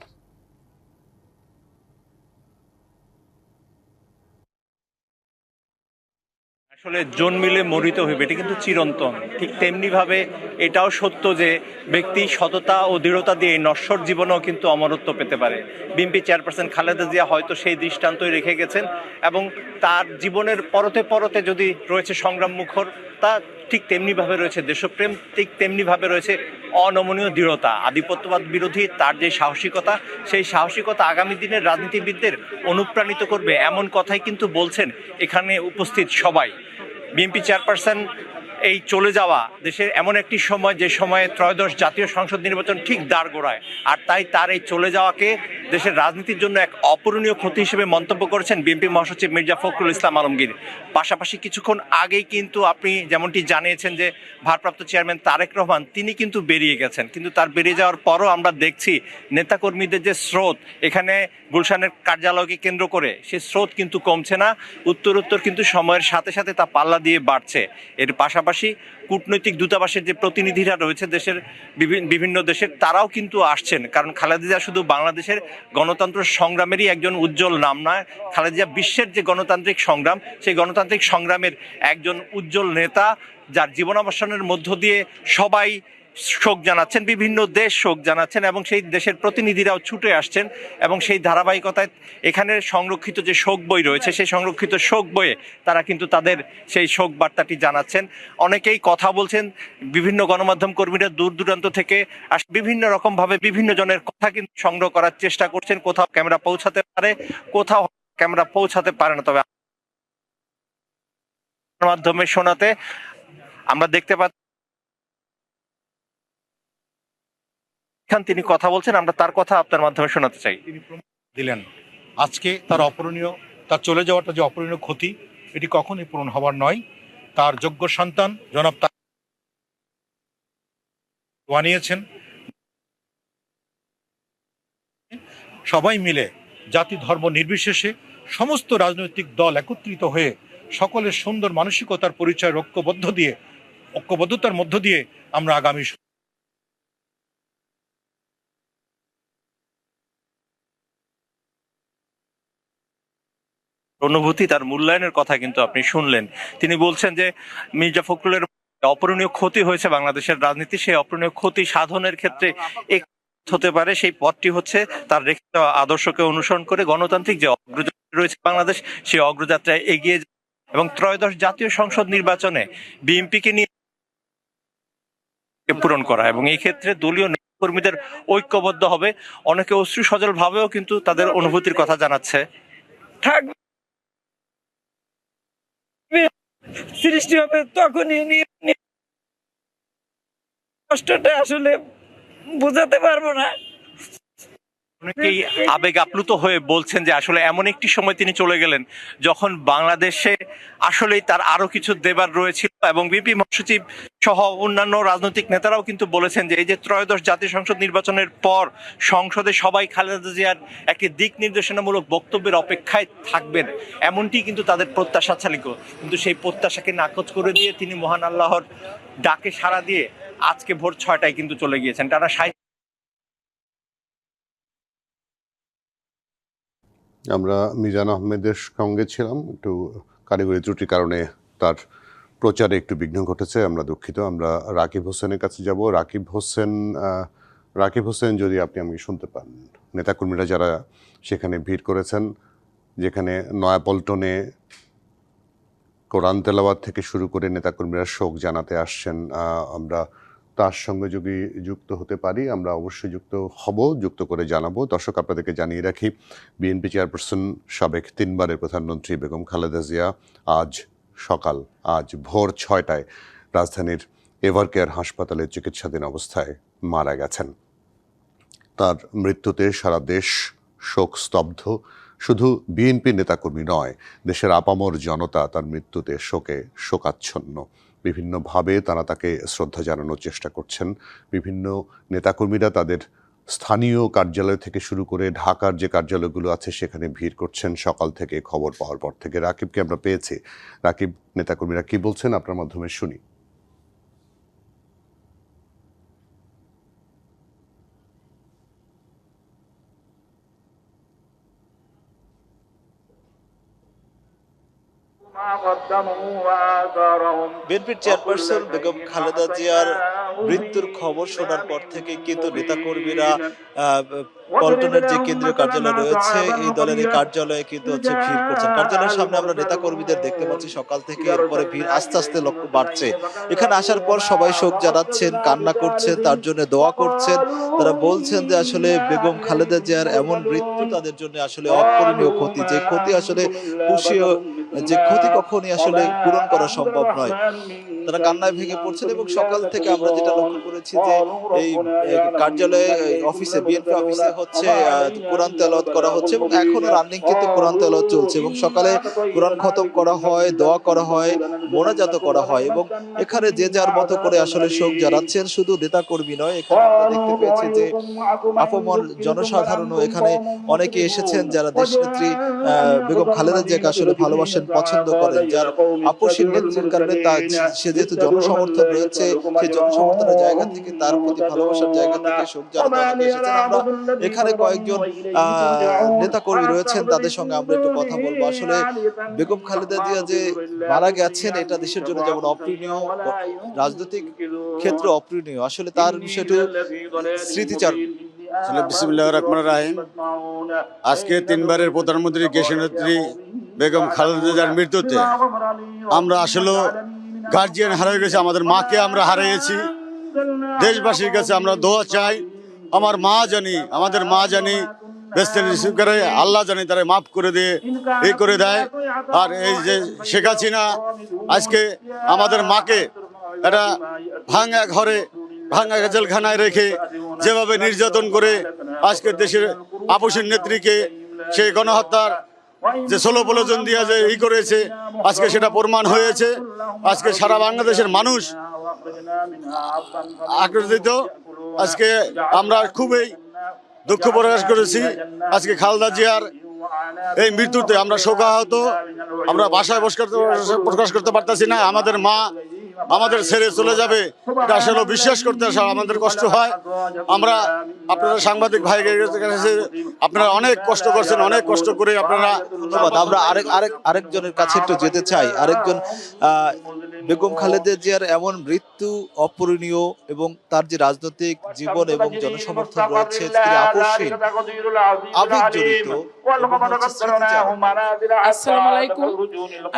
আসলে জন মিলে মরিত হইবে, এটা কিন্তু চিরন্তন। ঠিক তেমনিভাবে এটাও সত্য যে ব্যক্তি সততা ও দৃঢ়তা দিয়ে নশ্বর জীবনেও কিন্তু অমরত্ব পেতে পারে। বিএনপি চেয়ারপারসন খালেদা জিয়া হয়তো সেই দৃষ্টান্তই রেখে গেছেন, এবং তার জীবনের পরতে পরতে যদি রয়েছে সংগ্রাম মুখর, তা ঠিক তেমনিভাবে রয়েছে দেশপ্রেম, ঠিক তেমনিভাবে রয়েছে অনমনীয় দৃঢ়তা। আধিপত্যবাদ বিরোধী তার যে সাহসিকতা, সেই সাহসিকতা আগামী দিনের রাজনীতিবিদদের অনুপ্রাণিত করবে, এমন কথাই কিন্তু বলছেন এখানে উপস্থিত সবাই। বিএনপি চেয়ারপারসন এই চলে যাওয়া দেশের এমন একটি সময় যে সময়ে ত্রয়োদশ জাতীয় সংসদ নির্বাচন ঠিক দাঁড়গোড়ায়, আর তাই তার এই চলে যাওয়াকে দেশের রাজনীতির জন্য এক অপূরণীয় ক্ষতি হিসেবে মন্তব্য করেছেন বিএনপি মহাসচিব মির্জা ফখরুল ইসলাম আলমগীর। পাশাপাশি কিছুক্ষণ আগেই কিন্তু আপনি যেমনটি জানিয়েছেন যে ভারপ্রাপ্ত চেয়ারম্যান তারেক রহমান তিনি কিন্তু বেরিয়ে গেছেন, কিন্তু তার বেরিয়ে যাওয়ার পরও আমরা দেখছি নেতাকর্মীদের যে স্রোত এখানে গুলশানের কার্যালয়কে কেন্দ্র করে, সেই স্রোত কিন্তু কমছে না, উত্তর কিন্তু সময়ের সাথে সাথে তা পাল্লা দিয়ে বাড়ছে। এর পাশাপাশি কূটনৈতিক দূতাবাসের যে প্রতিনিধিরা রয়েছে দেশের বিভিন্ন দেশের, তারাও কিন্তু আসছেন, কারণ খালেদা জিয়া শুধু বাংলাদেশের গণতন্ত্র সংগ্রামেরই একজন উজ্জ্বল নাম নয়, খালেদা জিয়া বিশ্বের যে গণতান্ত্রিক সংগ্রাম, সেই গণতান্ত্রিক সংগ্রামের একজন উজ্জ্বল নেতা, যার জীবনাবসানের মধ্য দিয়ে সবাই শোক জানাচ্ছেন, বিভিন্ন দেশ শোক জানাচ্ছেন এবং সেই দেশের প্রতিনিধিরাও ছুটে আসছেন এবং সেই ধারাবাহিকতায় এখানে সংরক্ষিত যে শোক বই রয়েছে সেই সংরক্ষিত শোক বইয়ে তারা কিন্তু তাদের সেই শোক বার্তাটি জানাচ্ছেন। অনেকেই কথা বলছেন, বিভিন্ন গণমাধ্যম কর্মীরা দূর দূরান্ত থেকে বিভিন্ন রকমভাবে বিভিন্ন জনের কথা কিন্তু সংগ্রহ করার চেষ্টা করছেন। কোথাও ক্যামেরা পৌঁছাতে পারে, কোথাও ক্যামেরা পৌঁছাতে পারে না, তবে মাধ্যমে শোনাতে আমরা দেখতে পাচ্ছি তিনি কথা বলছেন, আমরা তার কথা আপনার মাধ্যমে শোনাতে চাই। তিনি দিলেন আজকে তার অপূরণীয়, তার চলে যাওয়াটা যে অপূরণীয় ক্ষতি, এটি কখনোই পূরণ হবার নয়। তার যোগ্য সন্তান জনাব বানিয়েছেন, সবাই মিলে জাতি ধর্ম নির্বিশেষে সমস্ত রাজনৈতিক দল একত্রিত হয়ে সকলের সুন্দর মানসিকতার পরিচয় ঐক্যবদ্ধতার মধ্য দিয়ে আমরা আগামী অনুভূতি, তার মূল্যায়নের কথা কিন্তু আপনি শুনলেন। তিনি বলছেন যে মির্জা ফখরুলের অপূরণীয় ক্ষতি হয়েছে বাংলাদেশের রাজনীতি, সেই অপূরণীয় ক্ষতি সাধনের ক্ষেত্রে হতে পারে সেই পথটি হচ্ছে তার রেখে দেওয়া আদর্শকে অনুসরণ করে গণতান্ত্রিক যে অগ্রযাত্রা রয়েছে বাংলাদেশ, সেই অগ্রযাত্রায় এগিয়ে এবং ত্রয়োদশ জাতীয় সংসদ নির্বাচনে বিএনপিকে নিয়ে পূরণ করা এবং এই ক্ষেত্রে দলীয় কর্মীদের ঐক্যবদ্ধ হবে। অনেকে অশ্রু সজল ভাবেও কিন্তু তাদের অনুভূতির কথা জানাচ্ছে। সৃষ্টি হবে তখনই কষ্টটা আসলে বোঝাতে পারবো না। অনেকেই আবেগ আপ্লুত হয়ে বলছেন যে আসলে এমন একটি সময় তিনি চলে গেলেন যখন বাংলাদেশে আসলেই তার আরো কিছু দেবার রয়েছিল এবং বিএনপি মহাসচিব সহ অন্যান্য রাজনৈতিক নেতারাও কিন্তু বলেছেন যে এই যে ত্রয়োদশ জাতীয় সংসদ নির্বাচনের পর সংসদে সবাই খালেদা জিয়ার একটি দিক নির্দেশনামূলক বক্তব্যের অপেক্ষায় থাকবেন, এমনটি কিন্তু তাদের প্রত্যাশা ছিল। কিন্তু সেই প্রত্যাশাকে নাকচ করে দিয়ে তিনি মহান আল্লাহর ডাকে সাড়া দিয়ে আজকে ভোর 6টায় কিন্তু চলে গিয়েছেন। টানা আমরা মিজান আহমেদের সঙ্গে ছিলাম, একটু কারিগরি ত্রুটির কারণে তার প্রচারে একটু বিঘ্ন ঘটেছে, আমরা দুঃখিত। আমরা রাকিব হোসেনের কাছে যাব। রাকিব হোসেন যদি আপনি আমাকে শুনতে পান, নেতাকর্মীরা যারা সেখানে ভিড় করেছেন, যেখানে নয়াপল্টনে কোরআন তেলাওয়াত থেকে শুরু করে নেতাকর্মীরা শোক জানাতে আসছেন, আমরা তার সঙ্গে যদি যুক্ত হতে পারি আমরা অবশ্যই যুক্ত করে জানাবো। দর্শক, আপনাদেরকে জানিয়ে রাখি, বিএনপি চেয়ারপারসন সাবেক 3বারের প্রধানমন্ত্রী বেগম খালেদা জিয়া আজ ভোর 6টায় রাজধানীর এভারকেয়ার হাসপাতালে চিকিৎসাধীন অবস্থায় মারা গেছেন। তার মৃত্যুতে সারা দেশ শোক স্তব্ধ। শুধু বিএনপি নেতাকর্মী নয়, দেশের আপামর জনতা তার মৃত্যুতে শোকাচ্ছন্ন। বিভিন্নভাবে তারা তাকে শ্রদ্ধা জানানোর চেষ্টা করছেন। বিভিন্ন নেতাকর্মীরা তাদের স্থানীয় কার্যালয় থেকে শুরু করে ঢাকার যে কার্যালয়গুলো আছে সেখানে ভিড় করছেন সকাল থেকে, খবর পাওয়ার পর থেকে। রাকিবকে আমরা পেয়েছি। রাকিব, নেতাকর্মীরা কি বলছেন আপনার মাধ্যমে শুনি। বিএনপির চেয়ারপারসন বেগম খালেদা জিয়ার মৃত্যুর খবর শোনার পর থেকে কিন্তু নেতাকর্মীরা পল্টনের যে কেন্দ্রীয় কার্যালয় রয়েছে এই দলের এই কার্যালয়ে কিন্তু ভিড় করছেন। কার্যালয়ের সামনে আমরা নেতাকর্মীদের দেখতে পাচ্ছি সকাল থেকে, এরপরে ভিড় আস্তে আস্তে লক্ষ্য বাড়ছে। এখানে আসার পর সবাই শোক জানাচ্ছেন, কান্না করছেন, তার জন্য দোয়া করছেন। তারা বলছেন যে আসলে বেগম খালেদা জিয়ার এমন মৃত্যু তাদের জন্য আসলে অপূরণীয় ক্ষতি, যে ক্ষতি আসলে যে ক্ষতি কখনই আসলে পূরণ করা সম্ভব নয়। তারা কান্নায় ভেঙে পড়ছেন এবং সকাল থেকে আমরা যেটা লক্ষ্য করেছি যে এই কার্যালয়ে অফিসে বিএনপি অফিসে হচ্ছে কোরআন তেলাওয়াত করা হচ্ছে এবং এখনো রানিং কিন্তু কোরআন তেলাওয়াত চলছে এবং সকালে কোরআন খতম করা হয়, দোয়া করা হয়, মোনাজাত করা হয় এবং এখানে যে যার মতো করে আসলে শোক জানাচ্ছেন। শুধু নেতা কর্মী নয়, এখানে আমরা দেখতে পেয়েছি যে আপামর জনসাধারণও এখানে অনেকে এসেছেন যারা দেশনেত্রী বেগম খালেদা জিয়াকে আসলে ভালোবাসেন, পছন্দ করেন, যার আপসীর নেত্রীর কারণে সে যেহেতু জনসমর্থন রয়েছে, সেই জনসমর্থনের জায়গা থেকে তার প্রতি ভালোবাসার জায়গা থেকে শোক জানাতে অনেকে এসেছেন। আমরা এখানে কয়েকজন নেতা কর্মী রয়েছেন, তাদের সঙ্গে আমরা একটু কথা বলবো। আসলে বেগম খালেদা জিয়া যে মারা গেছেন এটা দেশের জন্য যেমন অপ্রিয়, রাজনৈতিক ক্ষেত্রে অপ্রিয়, আসলে তার বিষয়টি স্মৃতিচারণ। বিসমিল্লাহির রহমানির রহিম। আজকে তিনবারের প্রধানমন্ত্রী দেশনেত্রী বেগম খালেদা জিয়ার মৃত্যুতে আমরা আসলে গার্জিয়ান হারিয়ে গেছি, আমাদের মাকে আমরা হারিয়েছি। দেশবাসীর কাছে আমরা দোয়া চাই, আমাদের মা জানি বেস্তে রিসিভ করে, আল্লাহ জানি তারা মাফ করে দিয়ে এই করে দেয়। আর এই যে শেখ হাসিনা আজকে আমাদের মাকে একটা ভাঙা ঘরে, ভাঙা জেলখানায় রেখে যেভাবে নির্যাতন করে আজকে দেশের আপসীর নেত্রীকে সেই গণহত্যার যে 16 প্রলোজন দিয়ে যে করেছে, আজকে সেটা প্রমাণ হয়েছে। আজকে সারা বাংলাদেশের মানুষ আক্রোশিত। আজকে আমরা খুবই দুঃখ প্রকাশ করেছি। আজকে খালেদা জিয়ার এই মৃত্যুতে আমরা শোকাহত, আমরা ভাষায় প্রকাশ করতে পারতেছি না। আমাদের মা আমাদের ছেড়ে চলে যাবে এটা আসলে বিশ্বাস করতে আমাদের কষ্ট হয়। আমরা আপনারা সাংবাদিক ভাইদের কাছে আপনারা অনেক কষ্ট করছেন, অনেক কষ্ট করে আপনারা। ধন্যবাদ। আমরা আরেকজনের কাছে একটু যেতে চাই। আরেকজন বেগম খালেদা জিয়ার এমন মৃত্যু অপূরণীয় এবং তার যে রাজনৈতিক জীবন এবং জনসমর্থন রয়েছে, তিনি আপসহীন, আবেগজড়িত। আসসালামু আলাইকুম।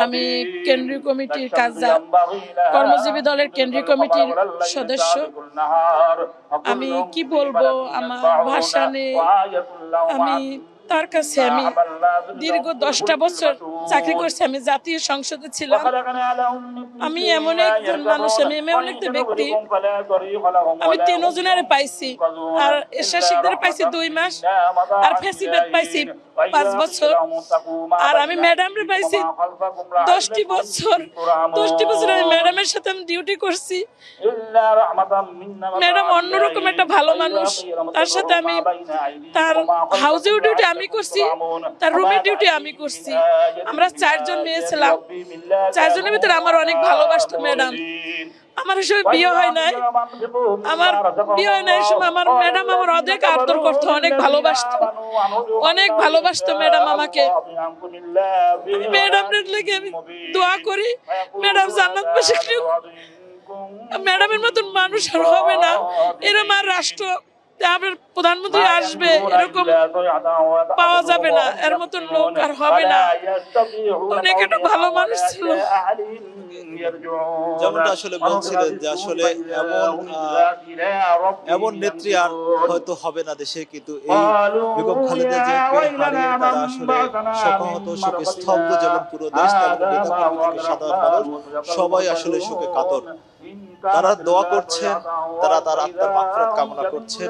আমি কেন্দ্রীয় কমিটির কর্মজীবী দলের কেন্দ্রীয় কমিটির সদস্য। আমি কি বলবো, আমার ভাষা নেই। আমি তার কাছে আমি দীর্ঘ 10টা বছর চাকরি করছি, আমি জাতীয় সংসদে ছিলাম। আমি এমন একজন মানুষ, আমি এমন একটা ব্যক্তি, আমি 3 জনের পাইছি, আর এরশাদ শিকদার পাইছি 2 মাস, আর ফেসিবাদ পাইছি 5 বছর, আর আমি ম্যাডামরে পাইছি 10টি বছর। 10টি বছর আমি ম্যাডামের সাথে আমি ডিউটি করছি। ম্যাডাম অন্যরকম একটা ভালো মানুষ, তার সাথে আমি তার হাউসেও ডিউটি আমি করছি, তার রুমের ডিউটি আমি করছি। আমরা 4 জন মেয়ে ছিলাম, 4 জনের ভিতরে আমার অনেক ভালোবাসতো ম্যাডাম। আমার সময় বিয়ে হয় নাই, সময় আমার ম্যাডাম আমার অনেক আদর করতো, অনেক ভালোবাসতো ম্যাডাম আমাকে। ম্যাডামের লেগে আমি দোয়া করি, ম্যাডাম জান্নাতবাসী। ম্যাডামের মতন মানুষ আর হবে না, এরকম আর রাষ্ট্র প্রধানমন্ত্রী আসবে এরকম পাওয়া যাবে না, এর মতন লোক আর হবে না। অনেক একটা ভালো মানুষ ছিল। যেমনটা আসলে বলছিলেন যে আসলে এমন নেত্রী আর হয়তো হবে না দেশে, কিন্তু এই বেগম খালেদা জিয়াকে হারিয়ে তারা আসলে শোকাহত, শোকে স্তব্ধ। যেমন পুরো দেশ, তেমন নেতাকর্মী থেকে সাধারণ মানুষ সবাই আসলে শোকে কাতর। তারা দোয়া করছেন, তারা তার আত্মার মাগফিরাত কামনা করছেন।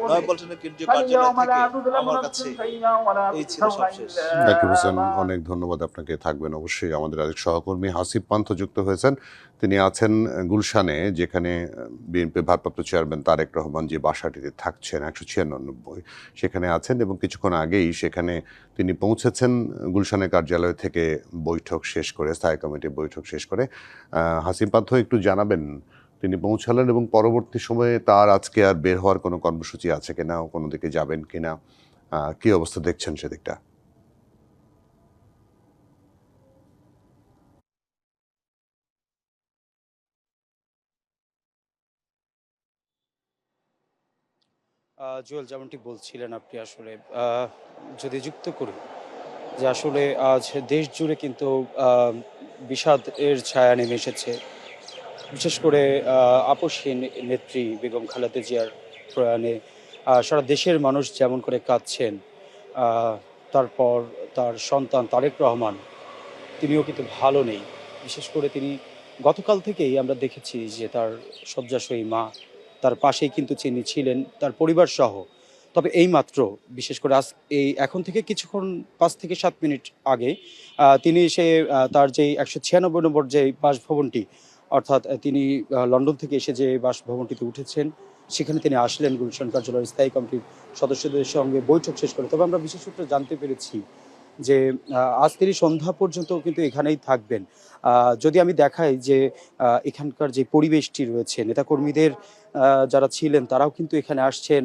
নয়াপল্টনের কেন্দ্রীয় কার্যালয় থেকে আমার কাছে এই ছিল সবশেষ। জাকির হোসেন, অনেক ধন্যবাদ আপনাকে। থাকবেন অবশ্যই। আমাদের আরেক সহকর্মী হাসিব পান্থ যুক্ত হয়েছেন। তিনি আছেন গুলশানে, যেখানে বিএনপি ভারপ্রাপ্ত চেয়ারম্যান তারেক রহমান যে বাসাটিতে থাকছেন 196, সেখানে আছেন এবং কিছুক্ষণ আগেই সেখানে তিনি পৌঁছেছেন গুলশানের কার্যালয় থেকে বৈঠক শেষ করে, স্থায়ী কমিটির বৈঠক শেষ করে। হাসিব পান্থ একটু জানাবেন তিনি পৌঁছালেন এবং পরবর্তী সময়ে তার আজকে আর বের হওয়ার কোনো কর্মসূচি আছে কিনা, কোনো দিকে যাবেন কিনা, কি অবস্থা দেখছেন সেদিকটা? জুয়েল, যেমনটি বলছিলেন আপনি, আসলে যদি যুক্ত করি যে আসলে আজ দেশ জুড়ে কিন্তু বিষাদের ছায়া নেমে এসেছে। বিশেষ করে আপসহীন নেত্রী বেগম খালেদা জিয়ার প্রয়াণে সারা দেশের মানুষ যেমন করে কাঁদছেন, তারপর তার সন্তান তারেক রহমান, তিনিও কিন্তু ভালো নেই। বিশেষ করে তিনি গতকাল থেকেই আমরা দেখেছি যে তার শয্যাশয়ী মা, তার পাশেই কিন্তু তিনি ছিলেন তার পরিবার সহ। তবে এইমাত্র বিশেষ করে এই এখন থেকে কিছুক্ষণ ৫ থেকে ৭ মিনিট আগে তিনি তার যেই ১৯৬ নম্বর যে বাসভবনটি, অর্থাৎ তিনি লন্ডন থেকে এসে যে বাসভবনটিতে উঠেছেন, সেখানে তিনি আসলেন গুলশান কার্যালয়ের স্থায়ী কমিটির সদস্যদের সঙ্গে বৈঠক শেষ করে। তবে আমরা বিশেষ সূত্রে জানতে পেরেছি যে আজ তিনি সন্ধ্যা পর্যন্ত কিন্তু এখানেই থাকবেন। যদি আমি দেখাই যে এখানকার যে পরিবেশটি রয়েছে, নেতাকর্মীদের যারা ছিলেন তারাও কিন্তু এখানে আসছেন,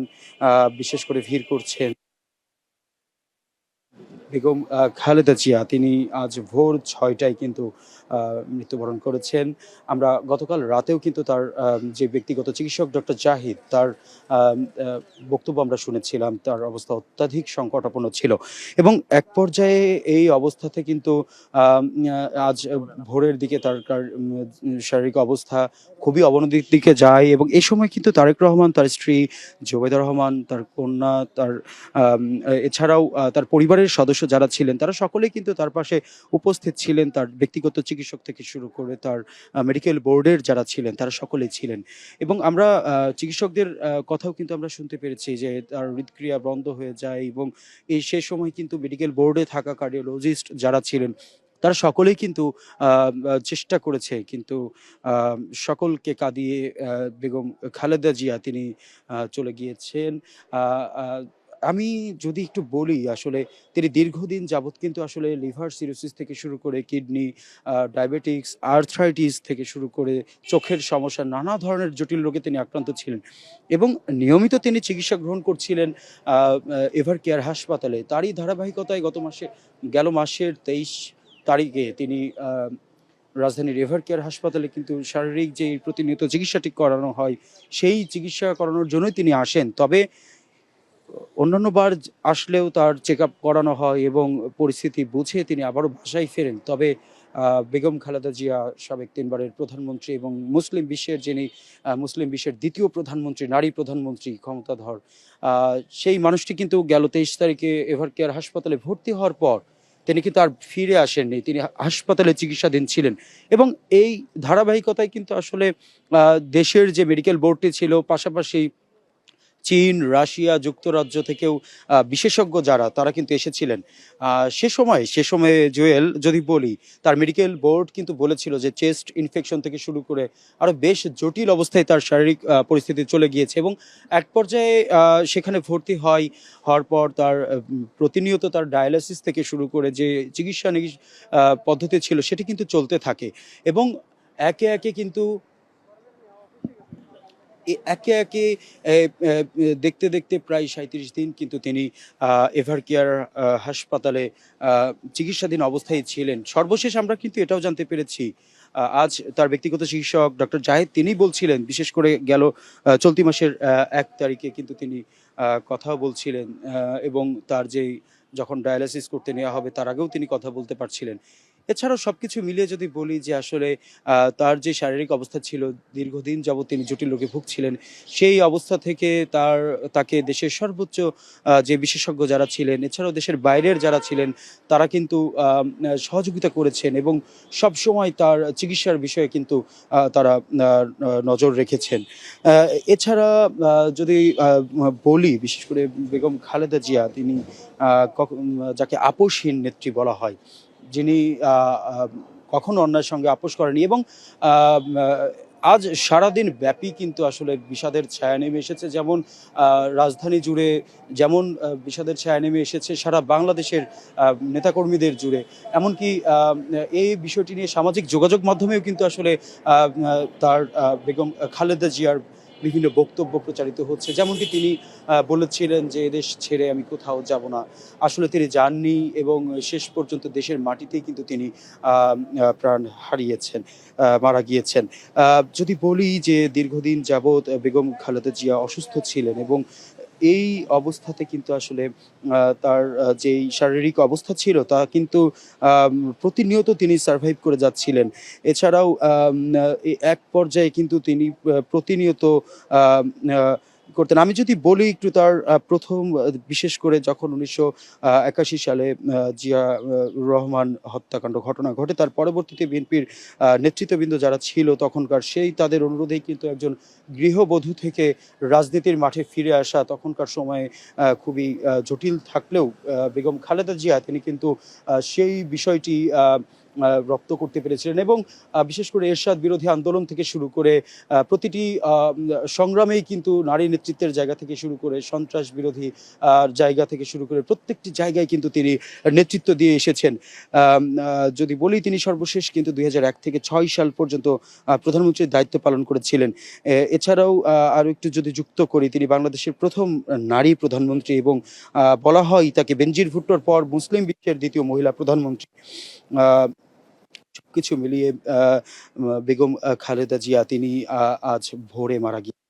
বিশেষ করে ভিড় করছেন। বেগম খালেদা জিয়া তিনি আজ ভোর ৬টায় কিন্তু মৃত্যুবরণ করেছেন। আমরা গতকাল রাতেও কিন্তু তার যে ব্যক্তিগত চিকিৎসক ডক্টর জাহিদ, তার বক্তব্য আমরা শুনেছিলাম। তার অবস্থা অত্যাধিক সংকটাপন্ন ছিল এবং এক পর্যায়ে এই অবস্থাতে কিন্তু আজ ভোরের দিকে তার শারীরিক অবস্থা খুবই অবনতির দিকে যায় এবং এই সময় কিন্তু তারেক রহমান, তার স্ত্রী জোবেদা রহমান, তার কন্যা, তার এছাড়াও তার পরিবারের সদস্য যারা ছিলেন তারা সকলেই কিন্তু তার পাশে উপস্থিত ছিলেন। তার ব্যক্তিগত চিকিৎসক থেকে শুরু করে তার মেডিকেল বোর্ডের যারা ছিলেন তারা সকলেই ছিলেন এবং আমরা চিকিৎসকদের কথাও কিন্তু আমরা শুনতে পেরেছি যে তার হৃদক্রিয়া বন্ধ হয়ে যায় এবং সে সময় কিন্তু মেডিকেল বোর্ডে থাকা কার্ডিওলজিস্ট যারা ছিলেন তারা সকলেই কিন্তু চেষ্টা করেছে, কিন্তু সকলকে কাঁদিয়ে বেগম খালেদা জিয়া তিনি চলে গিয়েছেন। আমি যদি একটু বলি, আসলে তিনি দীর্ঘদিন যাবৎ কিন্তু আসলে লিভার সিরোসিস থেকে শুরু করে কিডনি, ডায়াবেটিক্স, আর্থ্রাইটিস থেকে শুরু করে চোখের সমস্যা, নানা ধরনের জটিল রোগে তিনি আক্রান্ত ছিলেন এবং নিয়মিত তিনি চিকিৎসা গ্রহণ করছিলেন এভার কেয়ার হাসপাতালে। তারই ধারাবাহিকতায় গেল মাসের ২৩ তারিখে তিনি রাজধানীর এভার কেয়ার হাসপাতালে কিন্তু শারীরিক যে প্রতিনিয়ত চিকিৎসাটি করানো হয়, সেই চিকিৎসা করানোর জন্যই তিনি আসেন। তবে অন্যান্যবার আসলেও তার চেক আপ করানো হয় এবং পরিস্থিতি বুঝে তিনি আবারও বাসায় ফেরেন। তবে বেগম খালেদা জিয়া সাবেক ৩ বারের প্রধানমন্ত্রী এবং মুসলিম বিশ্বের দ্বিতীয় প্রধানমন্ত্রী, নারী প্রধানমন্ত্রী ক্ষমতাধর, সেই মানুষটি কিন্তু গেল ২৩ তারিখে এভার কেয়ার হাসপাতালে ভর্তি হওয়ার পর তিনি কিন্তু আর ফিরে আসেননি। তিনি হাসপাতালে চিকিৎসাধীন ছিলেন এবং এই ধারাবাহিকতায় কিন্তু আসলে দেশের যে মেডিকেল বোর্ডটি ছিল, পাশাপাশি চীন, রাশিয়া, যুক্তরাজ্য থেকেও বিশেষজ্ঞ যারা তারা কিন্তু এসেছিলেন। সে সময়ে জুয়েল যদি বলি, তার মেডিকেল বোর্ড কিন্তু বলেছিল যে চেস্ট ইনফেকশন থেকে শুরু করে আরও বেশ জটিল অবস্থায় তার শারীরিক পরিস্থিতি চলে গিয়েছে এবং এক পর্যায়ে সেখানে ভর্তি হওয়ার পর তার প্রতিনিয়ত তার ডায়ালাইসিস থেকে শুরু করে যে চিকিৎসা পদ্ধতি ছিল সেটি কিন্তু চলতে থাকে এবং একে একে দেখতে দেখতে প্রায় ৩৭ দিন কিন্তু তিনি এভার কেয়ার হাসপাতালে চিকিৎসাধীন অবস্থায় ছিলেন। সর্বশেষ আমরা কিন্তু এটাও জানতে পেরেছি, আজ তার ব্যক্তিগত চিকিৎসক ডক্টর জাহিদ তিনি বলছিলেন, বিশেষ করে গেল চলতি মাসের ১ তারিখে কিন্তু তিনি কথাও বলছিলেন এবং তার যখন ডায়ালাইসিস করতে নেওয়া হবে তার আগেও তিনি কথা বলতে পারছিলেন। এছাড়াও সবকিছু মিলিয়ে যদি বলি যে আসলে তার যে শারীরিক অবস্থা ছিল, দীর্ঘদিন যাবৎ তিনি জটিল রোগে ভুগছিলেন, সেই অবস্থা থেকে তাকে দেশের সর্বোচ্চ যে বিশেষজ্ঞ যারা ছিলেন, এছাড়াও দেশের বাইরের যারা ছিলেন তারা কিন্তু সহযোগিতা করেছেন এবং সবসময় তার চিকিৎসার বিষয়ে কিন্তু তারা নজর রেখেছেন। এছাড়া যদি বলি, বিশেষ করে বেগম খালেদা জিয়া তিনি যাকে আপোষহীন নেত্রী বলা হয়, যিনি কখনো অন্যায়ের সঙ্গে আপোষ করেনি এবং আজ সারাদিন ব্যাপী কিন্তু আসলে বিষাদের ছায়া নেমে এসেছে। যেমন রাজধানী জুড়ে যেমন বিষাদের ছায়া নেমে এসেছে সারা বাংলাদেশের নেতাকর্মীদের জুড়ে, এমনকি এই বিষয়টি নিয়ে সামাজিক যোগাযোগ মাধ্যমেও কিন্তু আসলে তার বেগম খালেদা জিয়ার বিভিন্ন বক্তব্য প্রচারিত হচ্ছে। যেমনটি তিনি বলেছিলেন যে এদেশ ছেড়ে আমি কোথাও যাব না, আসলে তিনি যাননি এবং শেষ পর্যন্ত দেশের মাটিতেই কিন্তু তিনি প্রাণ মারা গিয়েছেন। যদি বলি যে দীর্ঘদিন যাবৎ বেগম খালেদা জিয়া অসুস্থ ছিলেন এবং এই অবস্থাতে কিন্তু আসলে তার যেই শারীরিক অবস্থা ছিল তা কিন্তু প্রতিনিয়ত তিনি সার্ভাইভ করে যাচ্ছিলেন। এছাড়াও এক পর্যায়ে কিন্তু তিনি প্রতিনিয়ত করতেন। আমি যদি বলি একটু তার প্রথম বিশেষ করে যখন ১৯৮১ সালে জিয়া রহমান হত্যাকাণ্ড ঘটনা ঘটে, তার পরবর্তীতে বিএনপির নেতৃত্ববৃন্দ যারা ছিল তখনকার, সেই তাদের অনুরোধেই কিন্তু একজন গৃহবধূ থেকে রাজনীতির মাঠে ফিরে আসা তখনকার সময়ে খুবই জটিল থাকলেও বেগম খালেদা জিয়া তিনি কিন্তু সেই বিষয়টি রপ্ত করতে পেরেছিলেন এবং বিশেষ করে এরশাদ বিরোধী আন্দোলন থেকে শুরু করে প্রতিটি সংগ্রামেই কিন্তু নারী নেতৃত্বের জায়গা থেকে শুরু করে সন্ত্রাস বিরোধী জায়গা থেকে শুরু করে প্রত্যেকটি জায়গায় কিন্তু তিনি নেতৃত্ব দিয়ে এসেছেন। যদি বলি তিনি সর্বশেষ কিন্তু ২০০১ থেকে ৬ সাল পর্যন্ত প্রধানমন্ত্রীর দায়িত্ব পালন করেছিলেন। এছাড়াও আরও একটু যদি যুক্ত করি, তিনি বাংলাদেশের প্রথম নারী প্রধানমন্ত্রী এবং বলা হয় তাকে বেনজির ভুট্টোর পর মুসলিম বিশ্বের দ্বিতীয় মহিলা প্রধানমন্ত্রী। সবকিছু মিলিয়ে বেগম খালেদা জিয়া তিনি আজ ভোরে মারা গিয়েছেন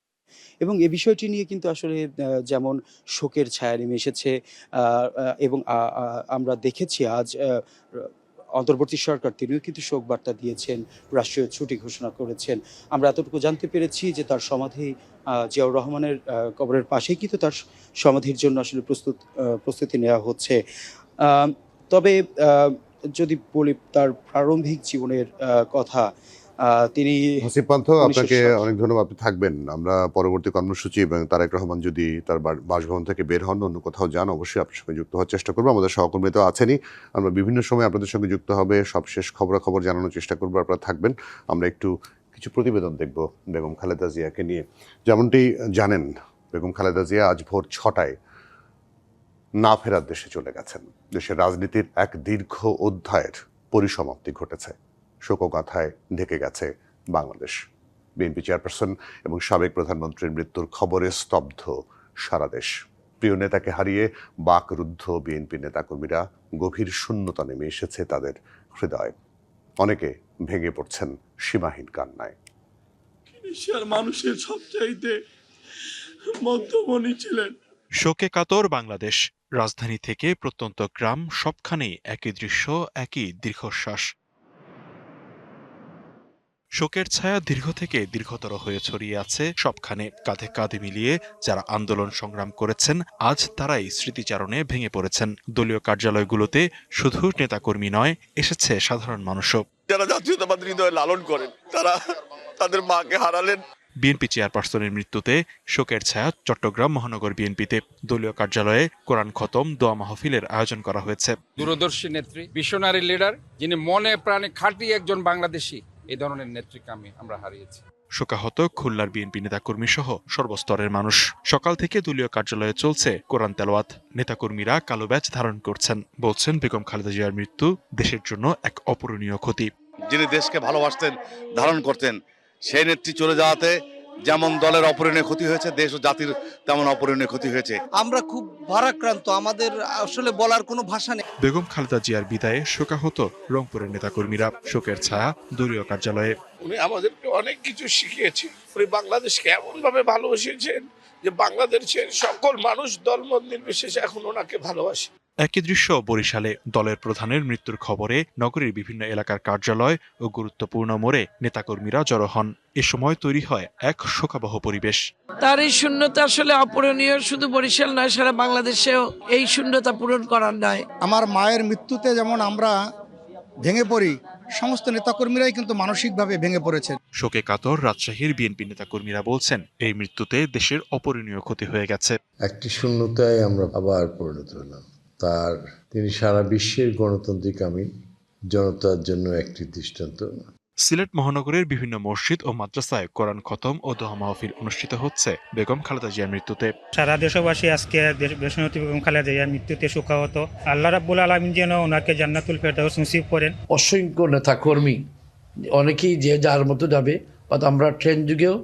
এবং এই বিষয়টি নিয়ে কিন্তু আসলে যেমন শোকের ছায়া নেমে এসেছে এবং আমরা দেখেছি আজ অন্তর্বর্তী সরকার তিনিও কিন্তু শোক বার্তা দিয়েছেন, রাষ্ট্রীয় ছুটি ঘোষণা করেছেন। আমরা এতটুকু জানতে পেরেছি যে তার সমাধি জিয়াউর রহমানের কবরের পাশেই কিন্তু তার সমাধির জন্য আসলে প্রস্তুতি নেওয়া হচ্ছে। তবে যদি বলি তার প্রারম্ভিক জীবনের কথা, তিনি হাসিব পান্থ, আপনাকে অনেক ধন্যবাদ। আপনি থাকবেন। আমরা পরবর্তী কর্মসূচি এবং তারেক রহমান যদি তার বাসভবন থেকে বের হন, অন্য কোথাও যান, অবশ্যই আপনার সঙ্গে যুক্ত হওয়ার চেষ্টা করবো। আমাদের সহকর্মী তো আছেনই, আমরা বিভিন্ন সময় আপনাদের সঙ্গে যুক্ত হবে, সবশেষ খবরাখবর জানানোর চেষ্টা করবো। আপনারা থাকবেন। আমরা একটু কিছু প্রতিবেদন দেখব বেগম খালেদা জিয়াকে নিয়ে। যেমনটি জানেন, বেগম খালেদা জিয়া আজ ভোর ৬টায় না ফেরার দেশে চলে গেছেন। দেশের রাজনীতির এক দীর্ঘ অধ্যায়ের পরিসমাপ্তি ঘটেছে। শোকগাথায় ঢেকে গেছে বাংলাদেশ। বিএনপি চেয়ারপারসন এবং সাবেক প্রধানমন্ত্রীর মৃত্যুর খবরে স্তব্ধ সারা দেশ। প্রিয় নেতাকে হারিয়ে বাকরুদ্ধ বিএনপি নেতাকর্মীরা, গভীর শূন্যতা নেমে এসেছে তাদের হৃদয়ে। অনেকে ভেঙে পড়ছেন সীমাহীন কান্নায়। মানুষের সবচাইতে মধ্যমণি ছিলেন। শোকে কাতর বাংলাদেশ। রাজধানী থেকে প্রত্যন্ত গ্রাম, সবখানেই একই দৃশ্য, একই দীর্ঘশ্বাস। শোকের ছায়া দীর্ঘ থেকে দীর্ঘতর হয়ে ছড়িয়ে আছে সবখানে। কাঁধে কাঁধে মিলিয়ে যারা আন্দোলন সংগ্রাম করেছেন, আজ তারাই স্মৃতিচারণে ভেঙে পড়েছেন। দলীয় কার্যালয়গুলোতে শুধু নেতাকর্মী নয়, এসেছে সাধারণ মানুষও। যারা জাতীয়তাবাদ হৃদয় লালন করেন, তারা তাদের মাকে হারালেন। বিএনপি চেয়ারপারসনের মৃত্যুতে শোকের ছায়া চট্টগ্রাম মহানগর বিএনপিতে। দলীয় কার্যালয়ে কোরআন খতম, দোয়া মাহফিলের আয়োজন করা হয়েছে। দূরদর্শী নেত্রী, ভিশনারি লিডার, যিনি মনে প্রাণে খাঁটি একজন বাংলাদেশি, এই ধরনের নেত্রীকে আমরা হারিয়েছি। শোকাহত খুলনার বিএনপি নেতাকর্মী সহ সর্বস্তরের মানুষ। সকাল থেকে দলীয় কার্যালয়ে চলছে কোরআন তেলাওয়াত। নেতাকর্মীরা কালো ব্যাজ ধারণ করছেন। বলছেন বেগম খালেদা জিয়ার মৃত্যু দেশের জন্য এক অপূরণীয় ক্ষতি। যিনি দেশকে ভালোবাসতেন, ধারণ করতেন, সেই নেত্রী চলে যাওয়াতে যেমন দলের অপূরণীয় ক্ষতি হয়েছে, দেশ ও জাতির তেমন অপূরণীয় ক্ষতি হয়েছে। আমরা খুব ভারাক্রান্ত, আমাদের আসলে বলার কোনো ভাষা নেই। বেগম খালেদা জিয়ার বিদায়ে শোকাহত রংপুরের নেতাকর্মীরা। শোকের ছায়া দলীয় কার্যালয়ে। উনি আমাদেরকে অনেক কিছু শিখিয়েছেন। উনি বাংলাদেশকে এমন ভাবে ভালোবেসেছেন যে বাংলাদেশের সকল মানুষ দলমত নির্বিশেষে এখন ওনাকে ভালোবাসে। একই দৃশ্য বরিশালে। দলের প্রধানের মৃত্যুর খবরে নগরীর বিভিন্ন এলাকার কার্যালয় ও গুরুত্বপূর্ণ মোড়ে নেতাকর্মীরা জড়ো হন। এ সময় তৈরি হয় এক শোকাবহ পরিবেশ। তার এই শূন্যতা আসলে অপূরণীয়। শুধু বরিশাল নয়, সারা বাংলাদেশেও এই শূন্যতা পূরণ করার নয়। আমার মায়ের মৃত্যুতে যেমন আমরা ভেঙে পড়ি, সমস্ত নেতাকর্মীরাই কিন্তু মানসিকভাবে ভেঙে পড়েছেন। শোকে কাতর রাজশাহীর বিএনপি নেতাকর্মীরা বলছেন, এই মৃত্যুতে দেশের অপূরণীয় ক্ষতি হয়ে গেছে। একটি শূন্যতায় আমরা আবার পরিণত হলাম। তিনি সারা বিশ্বের গণতান্ত্রিক আমি জনতার জন্য একটি দৃষ্টান্ত। সিলেট মহানগরের বিভিন্ন মসজিদ ও মাদ্রাসায় কোরআন খতম ও দোয়া মাহফিল অনুষ্ঠিত হচ্ছে বেগম খালেদা জিয়ার মৃত্যুতে। সারা দেশবাসী আজকে দেশনেত্রী বেগম খালেদা জিয়ার মৃত্যুতে শোকাহত। আল্লাহ রাব্বুল আলামিন যেন ওনাকে জান্নাতুল ফেরদাউস নসিব করেন। অসংখ্য নেতাকর্মী অনেকেই যে যার মতো যাবে, আমরা ট্রেন যুগেও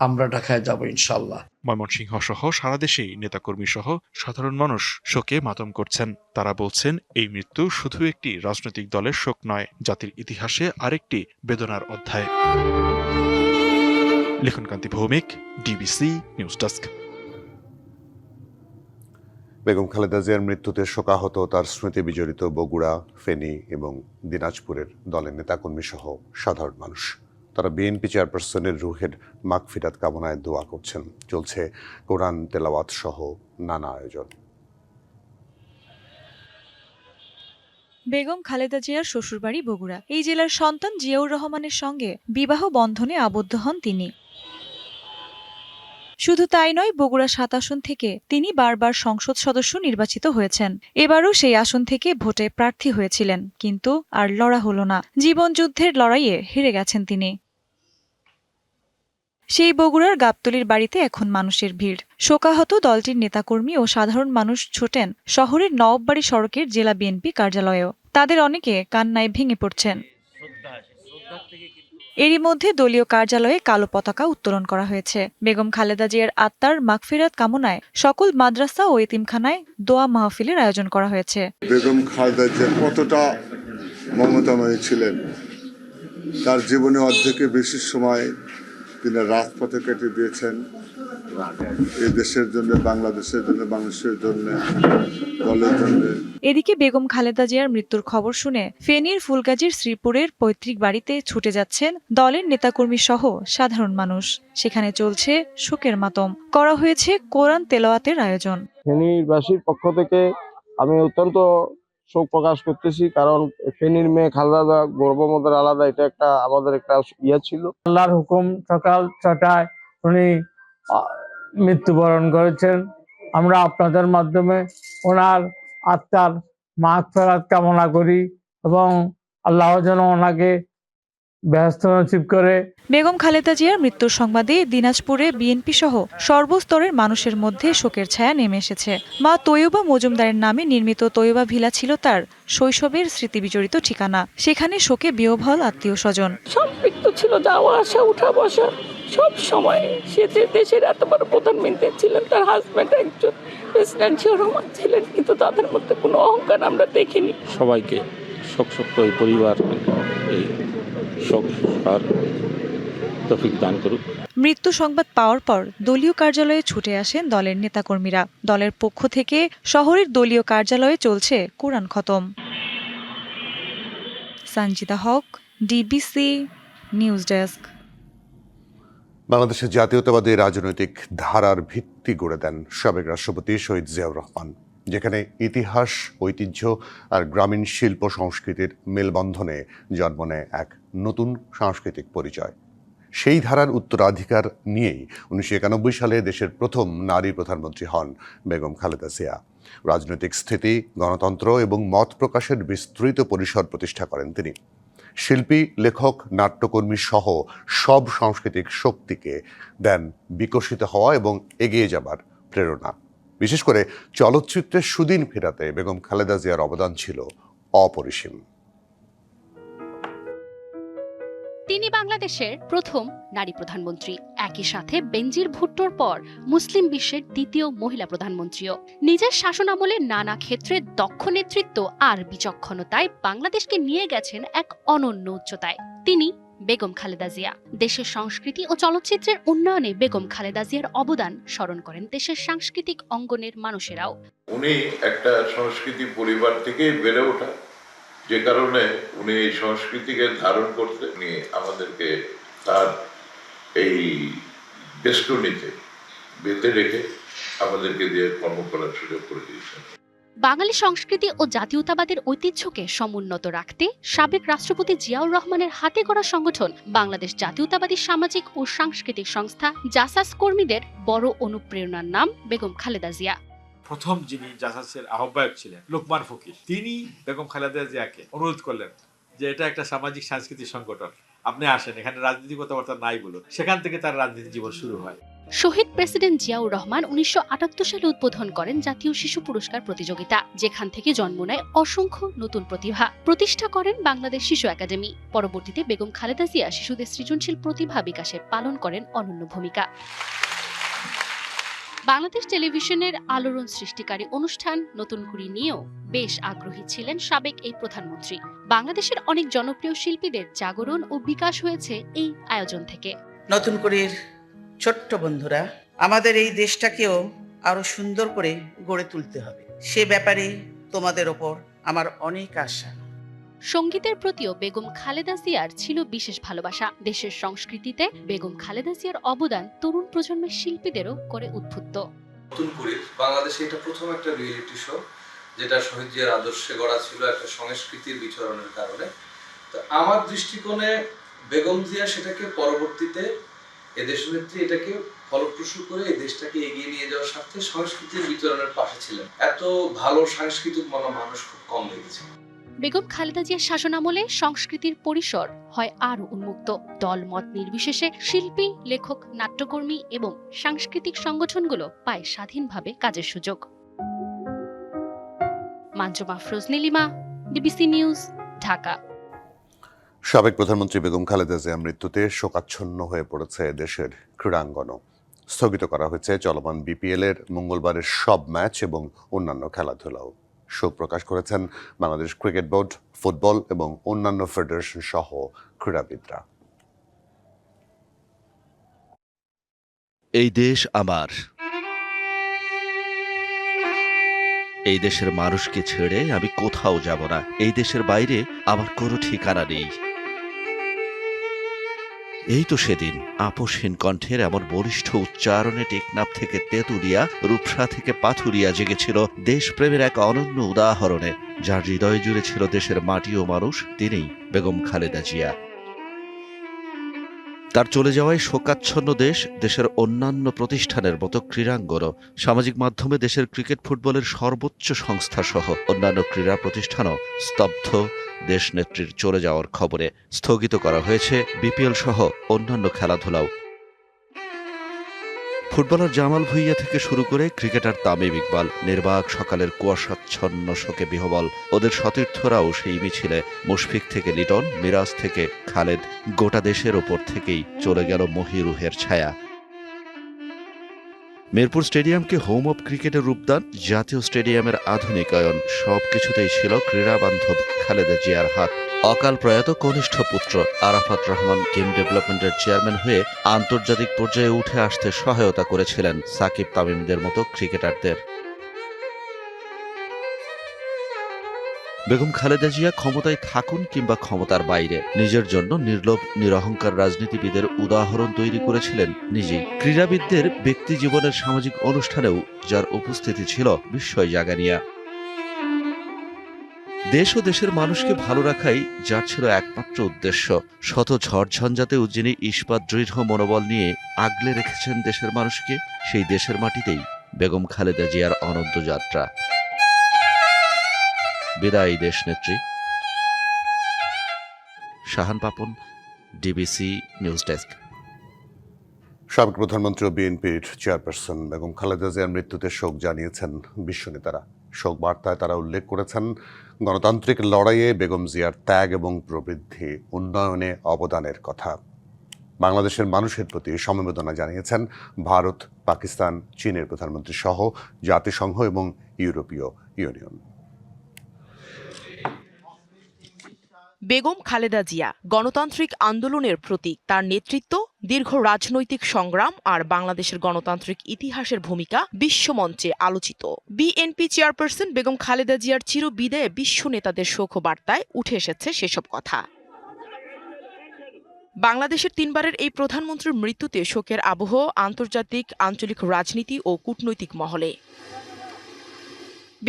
আমরা ঢাকায় যাব ইনশাল্লাহ। ময়মনসিংহ সহ সারা দেশেই নেতাকর্মী সহ সাধারণ মানুষ শোকে মাতম করছেন। তারা বলছেন, এই মৃত্যু শুধু একটি রাজনৈতিক দলের শোক নয়, জাতির ইতিহাসে আরেকটি বেদনার অধ্যায়। Likhonkanti Bhowmik, DBC news desk. Begum Khaleda জিয়ার মৃত্যুতে শোকাহত তার স্মৃতি বিজড়িত বগুড়া, ফেনী এবং দিনাজপুরের দলের নেতাকর্মী সহ সাধারণ মানুষ। তারা বিএনপি চেয়ারপারসনের রুহের মাগফিরাত কামনায় দোয়া করছেন। চলছে কোরআন তেলাওয়াত সহ নানা আয়োজন। বেগম খালেদা জিয়ার শ্বশুরবাড়ি বগুড়া। এই জেলার সন্তান জিয়াউর রহমানের সঙ্গে বিবাহ বন্ধনে আবদ্ধ হন তিনি। শুধু তাই নয়, বগুড়া ৭ আসন থেকে তিনি বারবার সংসদ সদস্য নির্বাচিত হয়েছেন। এবারও সেই আসন থেকে ভোটে প্রার্থী হয়েছিলেন, কিন্তু আর লড়া হলো না। জীবনযুদ্ধের লড়াইয়ে হেরে গেছেন তিনি। সেই বগুড়ার গাবতলীর বাড়িতে এখন মানুষের ভিড়। শোকাহত দলটির নেতাকর্মী ও সাধারণ মানুষ ছুটেন শহরের নওয়াববাড়ি সড়কের জেলা বিএনপি কার্যালয়েও। তাদের অনেকে কান্নায় ভেঙে পড়ছেন। এরই মধ্যে দলীয় কার্যালয়ে কালো পতাকা উত্তোলন করা হয়েছে। বেগম খালেদা জিয়ার আত্মার মাগফিরাত কামনায় সকল মাদ্রাসা ও এতিমখানায় দোয়া মাহফিলের আয়োজন করা হয়েছে। বেগম খালেদা জিয়া কতটা মমতাময়ী ছিলেন, তার জীবনে অর্ধেকের বেশি সময় তিনি রাজপথে কেটে দিয়েছেন এই দেশের জন্য, বাংলাদেশের জন্য, বাংলাদেশের জন্য, দলের জন্য। এদিকে বেগম খালেদা জিয়ার মৃত্যুর খবর শুনে ফেনীর ফুলগাজীর শ্রীপুরের পৈতৃক বাড়িতে ছুটে যাচ্ছেন দলের নেতাকর্মী সহ সাধারণ মানুষ। সেখানে চলছে শোকের মাতম। করা হয়েছে কোরআন তেলাওয়াতের আয়োজন। ফেনীবাসীর পক্ষ থেকে আমি অত্যন্ত শোক প্রকাশ করতেছি, কারণ ফেনীর মেয়ে খালেদা গর্বমদের আলাদা, এটা একটা আমাদের একটা ইয়ে ছিল। আল্লাহর হুকুম সকাল 6টায় উনি মৃত্যুবরণ করেছেন। আমরা আপনাদের মাধ্যমে ওনার আত্মার মাগফিরাত কামনা করি এবং আল্লাহ যেন ওনাকে বেহেশত নসিব করে। বেগম খালেদা জিয়ার মৃত্যুর সংবাদে দিনাজপুরে বিএনপি সহ সর্বস্তরের মানুষের মধ্যে শোকের ছায়া নেমে এসেছে। মা তৈয়বা মজুমদারের নামে নির্মিত তৈয়বা ভিলা ছিল তার শৈশবের স্মৃতিবিজড়িত ঠিকানা। সেখানে শোকে বিহ্বল আত্মীয় স্বজন। সম্পৃক্ত ছিল, যাওয়া আসা, উঠা বসা সব সময়। সে যে দেশের এত বড় প্রধানমন্ত্রী ছিলেন, তার হাজব্যান্ড একজন প্রেসিডেন্ট জিয়াউর রহমান ছিলেন, কিন্তু তাদের মধ্যে কোনো অহংকার আমরা দেখিনি। সবাইকে শোকসপ্ত এই পরিবার এই শোক আর তৌফিক দান করুক। মৃত্যু সংবাদ পাওয়ার পর দলীয় কার্যালয়ে ছুটে আসেন দলের নেতাকর্মীরা। দলের পক্ষ থেকে শহরের দলীয় কার্যালয়ে চলছে কোরআন খতম। সঞ্জিতা হক, ডিবিসি নিউজ ডেস্ক। বাংলাদেশের জাতীয়তাবাদী রাজনৈতিক ধারার ভিত্তি গড়ে দেন সাবেক রাষ্ট্রপতি শহীদ জিয়াউর রহমান, যেখানে ইতিহাস, ঐতিহ্য আর গ্রামীণ শিল্প সংস্কৃতির মেলবন্ধনে জন্ম নেয় এক নতুন সাংস্কৃতিক পরিচয়। সেই ধারার উত্তরাধিকার নিয়েই 1991 সালে দেশের প্রথম নারী প্রধানমন্ত্রী হন বেগম খালেদা জিয়া। রাজনৈতিক স্থিতি, গণতন্ত্র এবং মত প্রকাশের বিস্তৃত পরিসর প্রতিষ্ঠা করেন তিনি। শিল্পী, লেখক, নাট্যকর্মী সহ সব সাংস্কৃতিক শক্তিকে দেন বিকশিত হওয়া এবং এগিয়ে যাবার প্রেরণা। বিশেষ করে চলচ্চিত্রের সুদিন ফেরাতে বেগম খালেদা জিয়ার অবদান ছিল অপরিসীম। তিনি বাংলাদেশের প্রথম নারী প্রধানমন্ত্রী, একই সাথে বেনজির ভুট্টোর পর মুসলিম বিশ্বের দ্বিতীয় মহিলা প্রধানমন্ত্রীও। নিজের শাসনামলে নানা ক্ষেত্রে দক্ষ নেতৃত্ব আর বিচক্ষণতায় বাংলাদেশকে নিয়ে গেছেন এক অনন্য উচ্চতায়। তিনি বেগম খালেদা জিয়া। দেশের সংস্কৃতি ও চলচ্চিত্রের উন্নয়নে বেগম খালেদা জিয়ার অবদান স্মরণ করেন দেশের সাংস্কৃতিক অঙ্গনের মানুষেরাও। উনি একটা সংস্কৃতি পরিবার থেকে বেড়ে ওঠা, যে কারণে উনি এই সংস্কৃতিকে ধারণ করতে নিয়ে আমাদেরকে তার এই বেষ্টনীতে বেঁধে রেখে আমাদেরকে দিয়ে কর্ম করার সুযোগ করে দিয়েছেন। বাঙালি সংস্কৃতি ও জাতীয়তাবাদের ঐতিহ্যকে সমুন্নত রাখতে সাবেক রাষ্ট্রপতি জিয়াউর রহমানের হাতে গড়া সংগঠন বাংলাদেশ জাতীয়তাবাদী সামাজিক ও সাংস্কৃতিক সংস্থা জাসাস কর্মীদের বড় অনুপ্রেরণার নাম বেগম খালেদা জিয়া। প্রথম যিনি জাসাসের আহ্বায়ক ছিলেন লোকমান ফকির, তিনি বেগম খালেদা জিয়াকে অনুরোধ করলেন যে এটা একটা সামাজিক সাংস্কৃতিক সংগঠন, আপনি আসেন, এখানে রাজনীতি কথাবার্তা নাই বলুন। সেখান থেকে তার রাজনীতি জীবন শুরু হয়। শহীদ প্রেসিডেন্ট জিয়াউর রহমান 1978 সালে উদ্বোধন করেন জাতীয় শিশু পুরস্কার প্রতিযোগিতা, যেখান থেকে জন্ম নেয় অসংখ্য নতুন প্রতিভা। প্রতিষ্ঠা করেন বাংলাদেশ শিশু একাডেমি। পরবর্তীতে বেগম খালেদা জিয়া শিশুদের সৃজনশীল প্রতিভা বিকাশে পালন করেন অনন্য ভূমিকা। বাংলাদেশ টেলিভিশনের আলোড়ন সৃষ্টিকারী অনুষ্ঠান নতুন কুড়ি নিয়েও বেশ আগ্রহী ছিলেন সাবেক এই প্রধানমন্ত্রী। বাংলাদেশের অনেক জনপ্রিয় শিল্পীদের জাগরণ ও বিকাশ হয়েছে এই আয়োজন থেকে। নতুন কুড়ির ছোট্ট বন্ধুরা, আমাদের এই দেশটাকেও আরো সুন্দর করে গড়ে তুলতে হবে, সে ব্যাপারে তোমাদের ওপর আমার অনেক আশা। সঙ্গীতের প্রতিও বেগম খালেদা জিয়ার ছিল বিশেষ ভালোবাসা। দেশের সংস্কৃতিতে বেগম খালেদা জিয়ার অবদান তরুণ প্রজন্মের শিল্পীদেরও করে উদ্বুদ্ধ। নতুন করে বাংলাদেশে এটা প্রথম একটা রিয়েলিটি শো যেটা শহীদ জিয়ার আদর্শে গড়া ছিল একটা সংস্কৃতির বিচরণের কারণে। তো আমার দৃষ্টিকোণে বেগম জিয়া সেটাকে পরবর্তীতে এদেশের নেত্রী এটাকে ফলপ্রসূ করে এই দেশটাকে এগিয়ে নিয়ে যাওয়ার স্বার্থে সংস্কৃতির বিতরণের পাশে ছিলেন। এত ভালো সাংস্কৃতিক মানুষ খুব কম দেখেছি। বেগম খালেদা জিয়ার শাসনামলে সংস্কৃতির পরিসর হয় আরও উন্মুক্ত। দল মত নির্বিশেষে শিল্পী, লেখক, নাট্যকর্মী এবং সাংস্কৃতিক সংগঠনগুলো পায় স্বাধীনভাবে কাজের সুযোগ। Manjuma Afroz Nilima, DBC news, Dhaka. সাবেক প্রধানমন্ত্রী বেগম খালেদা জিয়ার মৃত্যুতে শোকাচ্ছন্ন হয়ে পড়েছে দেশের ক্রীড়াঙ্গনও। স্থগিত করা হয়েছে চলমান বিপিএল-এর মঙ্গলবারের সব ম্যাচ এবং অন্যান্য খেলাধুলাও। শোক প্রকাশ করেছেন বাংলাদেশ ক্রিকেট বোর্ড, ফুটবল এবং অন্যান্য ফেডারেশন সহ ক্রীড়াবিদরা। এই দেশ আমার, এই দেশের মানুষকে ছেড়ে আমি কোথাও যাব না। এই দেশের বাইরে আমার কোনো ঠিকানা নেই। এই তো সেদিন আপোষহীন কণ্ঠের এমন বলিষ্ঠ উচ্চারণে টেকনাফ থেকে তেঁতুলিয়া, রূপসা থেকে পাথুরিয়া জেগেছিল দেশপ্রেমের এক অনন্য উদাহরণে। যার হৃদয় জুড়ে ছিল দেশের মাটি ও মানুষ, তিনিই বেগম খালেদা জিয়া। তার চলে যাওয়ায় শোকাচ্ছন্ন দেশের অন্যান্য প্রতিষ্ঠানের মতো ক্রীড়াঙ্গনও। সামাজিক মাধ্যমে দেশের ক্রিকেট, ফুটবলের সর্বোচ্চ সংস্থা সহ অন্যান্য ক্রীড়া প্রতিষ্ঠানও স্তব্ধ দেশনেত্রীর চলে যাওয়ার খবরে। স্থগিত করা হয়েছে বিপিএল সহ অন্যান্য খেলাধুলাও। ফুটবলার জামাল ভুঁইয়া থেকে শুরু করে ক্রিকেটার তামিম ইকবাল, নির্বাক সকালের কুয়াশাচ্ছন্ন শোকে বিহবল। ওদের সতীর্থরাও সেই মিছিলে। মুশফিক থেকে লিটন, মিরাজ থেকে খালেদ, গোটা দেশের ওপর থেকেই চলে গেল মহিরুহের ছায়া। মিরপুর স্টেডিয়ামকে হোম অব ক্রিকেটের রূপদান, জাতীয় স্টেডিয়ামের আধুনিকায়ন, সবকিছুতেই ছিল ক্রীড়া বান্ধব খালেদা জিয়ার হাত। অকাল প্রয়াত কনিষ্ঠ পুত্র আরাফাত রহমান গেম ডেভেলপমেন্টের চেয়ারম্যান হয়ে আন্তর্জাতিক পর্যায়ে উঠে আসতে সহায়তা করেছিলেন সাকিব, তামিমদের মতো ক্রিকেটারদের। বেগম খালেদা জিয়া ক্ষমতায় থাকুন কিংবা ক্ষমতার বাইরে নিজের জন্য নির্লোভ, নিরহংকার রাজনীতিবিদের উদাহরণ তৈরি করেছিলেন নিজেই। ক্রীড়াবিদদের ব্যক্তি জীবনের সামাজিক অনুষ্ঠানেও যার উপস্থিতি ছিল বিস্ময় জাগানিয়া। দেশ ও দেশের মানুষকে ভালো রাখাই যার ছিল একমাত্র উদ্দেশ্য। শত ঝড়ঝঞ্ঝাতেও যিনি ইস্পাত দৃঢ় মনোবল নিয়ে আগলে রেখেছেন দেশের মানুষকে, সেই দেশের মাটিতেই বেগম খালেদা জিয়ার অনন্ত যাত্রা। বিদায়ী দেশনেত্রী। Shahan Papon, DBC news desk. সাবেক প্রধানমন্ত্রী ও বিএনপির চেয়ারপারসন বেগম খালেদা জিয়ার মৃত্যুতে শোক জানিয়েছেন বিশ্ব নেতারা। শোক বার্তায় তারা উল্লেখ করেছেন গণতান্ত্রিক লড়াইয়ে বেগম জিয়ার ত্যাগ এবং প্রবৃদ্ধি, উন্নয়নে অবদানের কথা। বাংলাদেশের মানুষের প্রতি সমবেদনা জানিয়েছেন ভারত, পাকিস্তান, চীনের প্রধানমন্ত্রী সহ জাতিসংঘ এবং ইউরোপীয় ইউনিয়ন। বেগম খালেদা জিয়া গণতান্ত্রিক আন্দোলনের প্রতীক। তার নেতৃত্ব, দীর্ঘ রাজনৈতিক সংগ্রাম আর বাংলাদেশের গণতান্ত্রিক ইতিহাসের ভূমিকা বিশ্বমঞ্চে আলোচিত। বিএনপি চেয়ারপারসন বেগম খালেদা জিয়ার চিরবিদায়ে বিশ্ব নেতাদের শোক বার্তায় উঠে এসেছে সেসব কথা। বাংলাদেশের তিনবারের এই প্রধানমন্ত্রীর মৃত্যুতে শোকের আবহ আন্তর্জাতিক, আঞ্চলিক রাজনীতি ও কূটনৈতিক মহলে।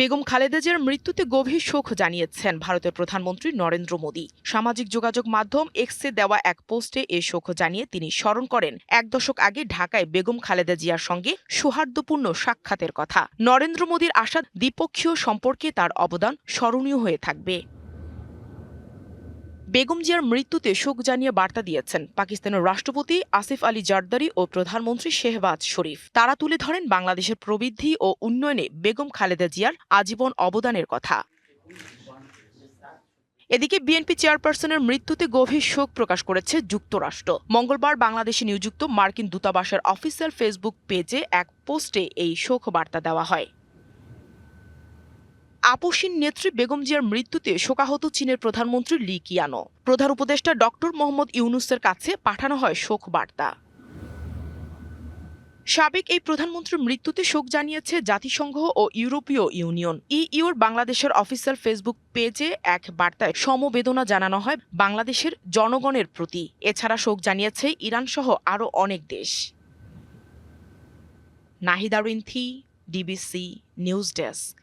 বেগম খালেদা জিয়ার মৃত্যুতে গভীর শোক জানিয়েছেন ভারতের প্রধানমন্ত্রী নরেন্দ্র মোদী। সামাজিক যোগাযোগ মাধ্যম এক্সে দেওয়া এক পোস্টে এ শোক জানিয়ে তিনি স্মরণ করেন এক দশক আগে ঢাকায় বেগম খালেদা জিয়ার সঙ্গে সৌহার্দ্যপূর্ণ সাক্ষাতের কথা। নরেন্দ্র মোদীর আশা, দ্বিপক্ষীয় সম্পর্কে তার অবদান স্মরণীয় হয়ে থাকবে। বেগম জিয়ার মৃত্যুতে শোক জানিয়ে বার্তা দিয়েছেন পাকিস্তানের রাষ্ট্রপতি আসিফ আলী জারদারি ও প্রধানমন্ত্রী শেহবাজ শরীফ। তারা তুলে ধরেন বাংলাদেশের প্রবৃদ্ধি ও উন্নয়নে বেগম খালেদা জিয়ার আজীবন অবদানের কথা। এদিকে বিএনপি চেয়ারপারসনের মৃত্যুতে গভীর শোক প্রকাশ করেছে যুক্তরাষ্ট্র। মঙ্গলবার বাংলাদেশে নিযুক্ত মার্কিন দূতাবাসের অফিসিয়াল ফেসবুক পেজে এক পোস্টে এই শোক বার্তা দেওয়া হয়। আপোষহীন নেত্রী বেগম জিয়ার মৃত্যুতে শোকাহত চীনের প্রধানমন্ত্রী লি কিয়ানো। প্রধান উপদেষ্টা ডক্টর মোহাম্মদ ইউনুসের কাছে পাঠানো হয় শোক বার্তা। সাবেক এই প্রধানমন্ত্রীর মৃত্যুতে শোক জানিয়েছে জাতিসংঘ ও ইউরোপীয় ইউনিয়ন। ইইউর বাংলাদেশের অফিসিয়াল ফেসবুক পেজে এক বার্তায় সমবেদনা জানানো হয় বাংলাদেশের জনগণের প্রতি। এছাড়া শোক জানিয়েছে ইরান সহ আরও অনেক দেশ। Nahida Rinthi, DBC news desk.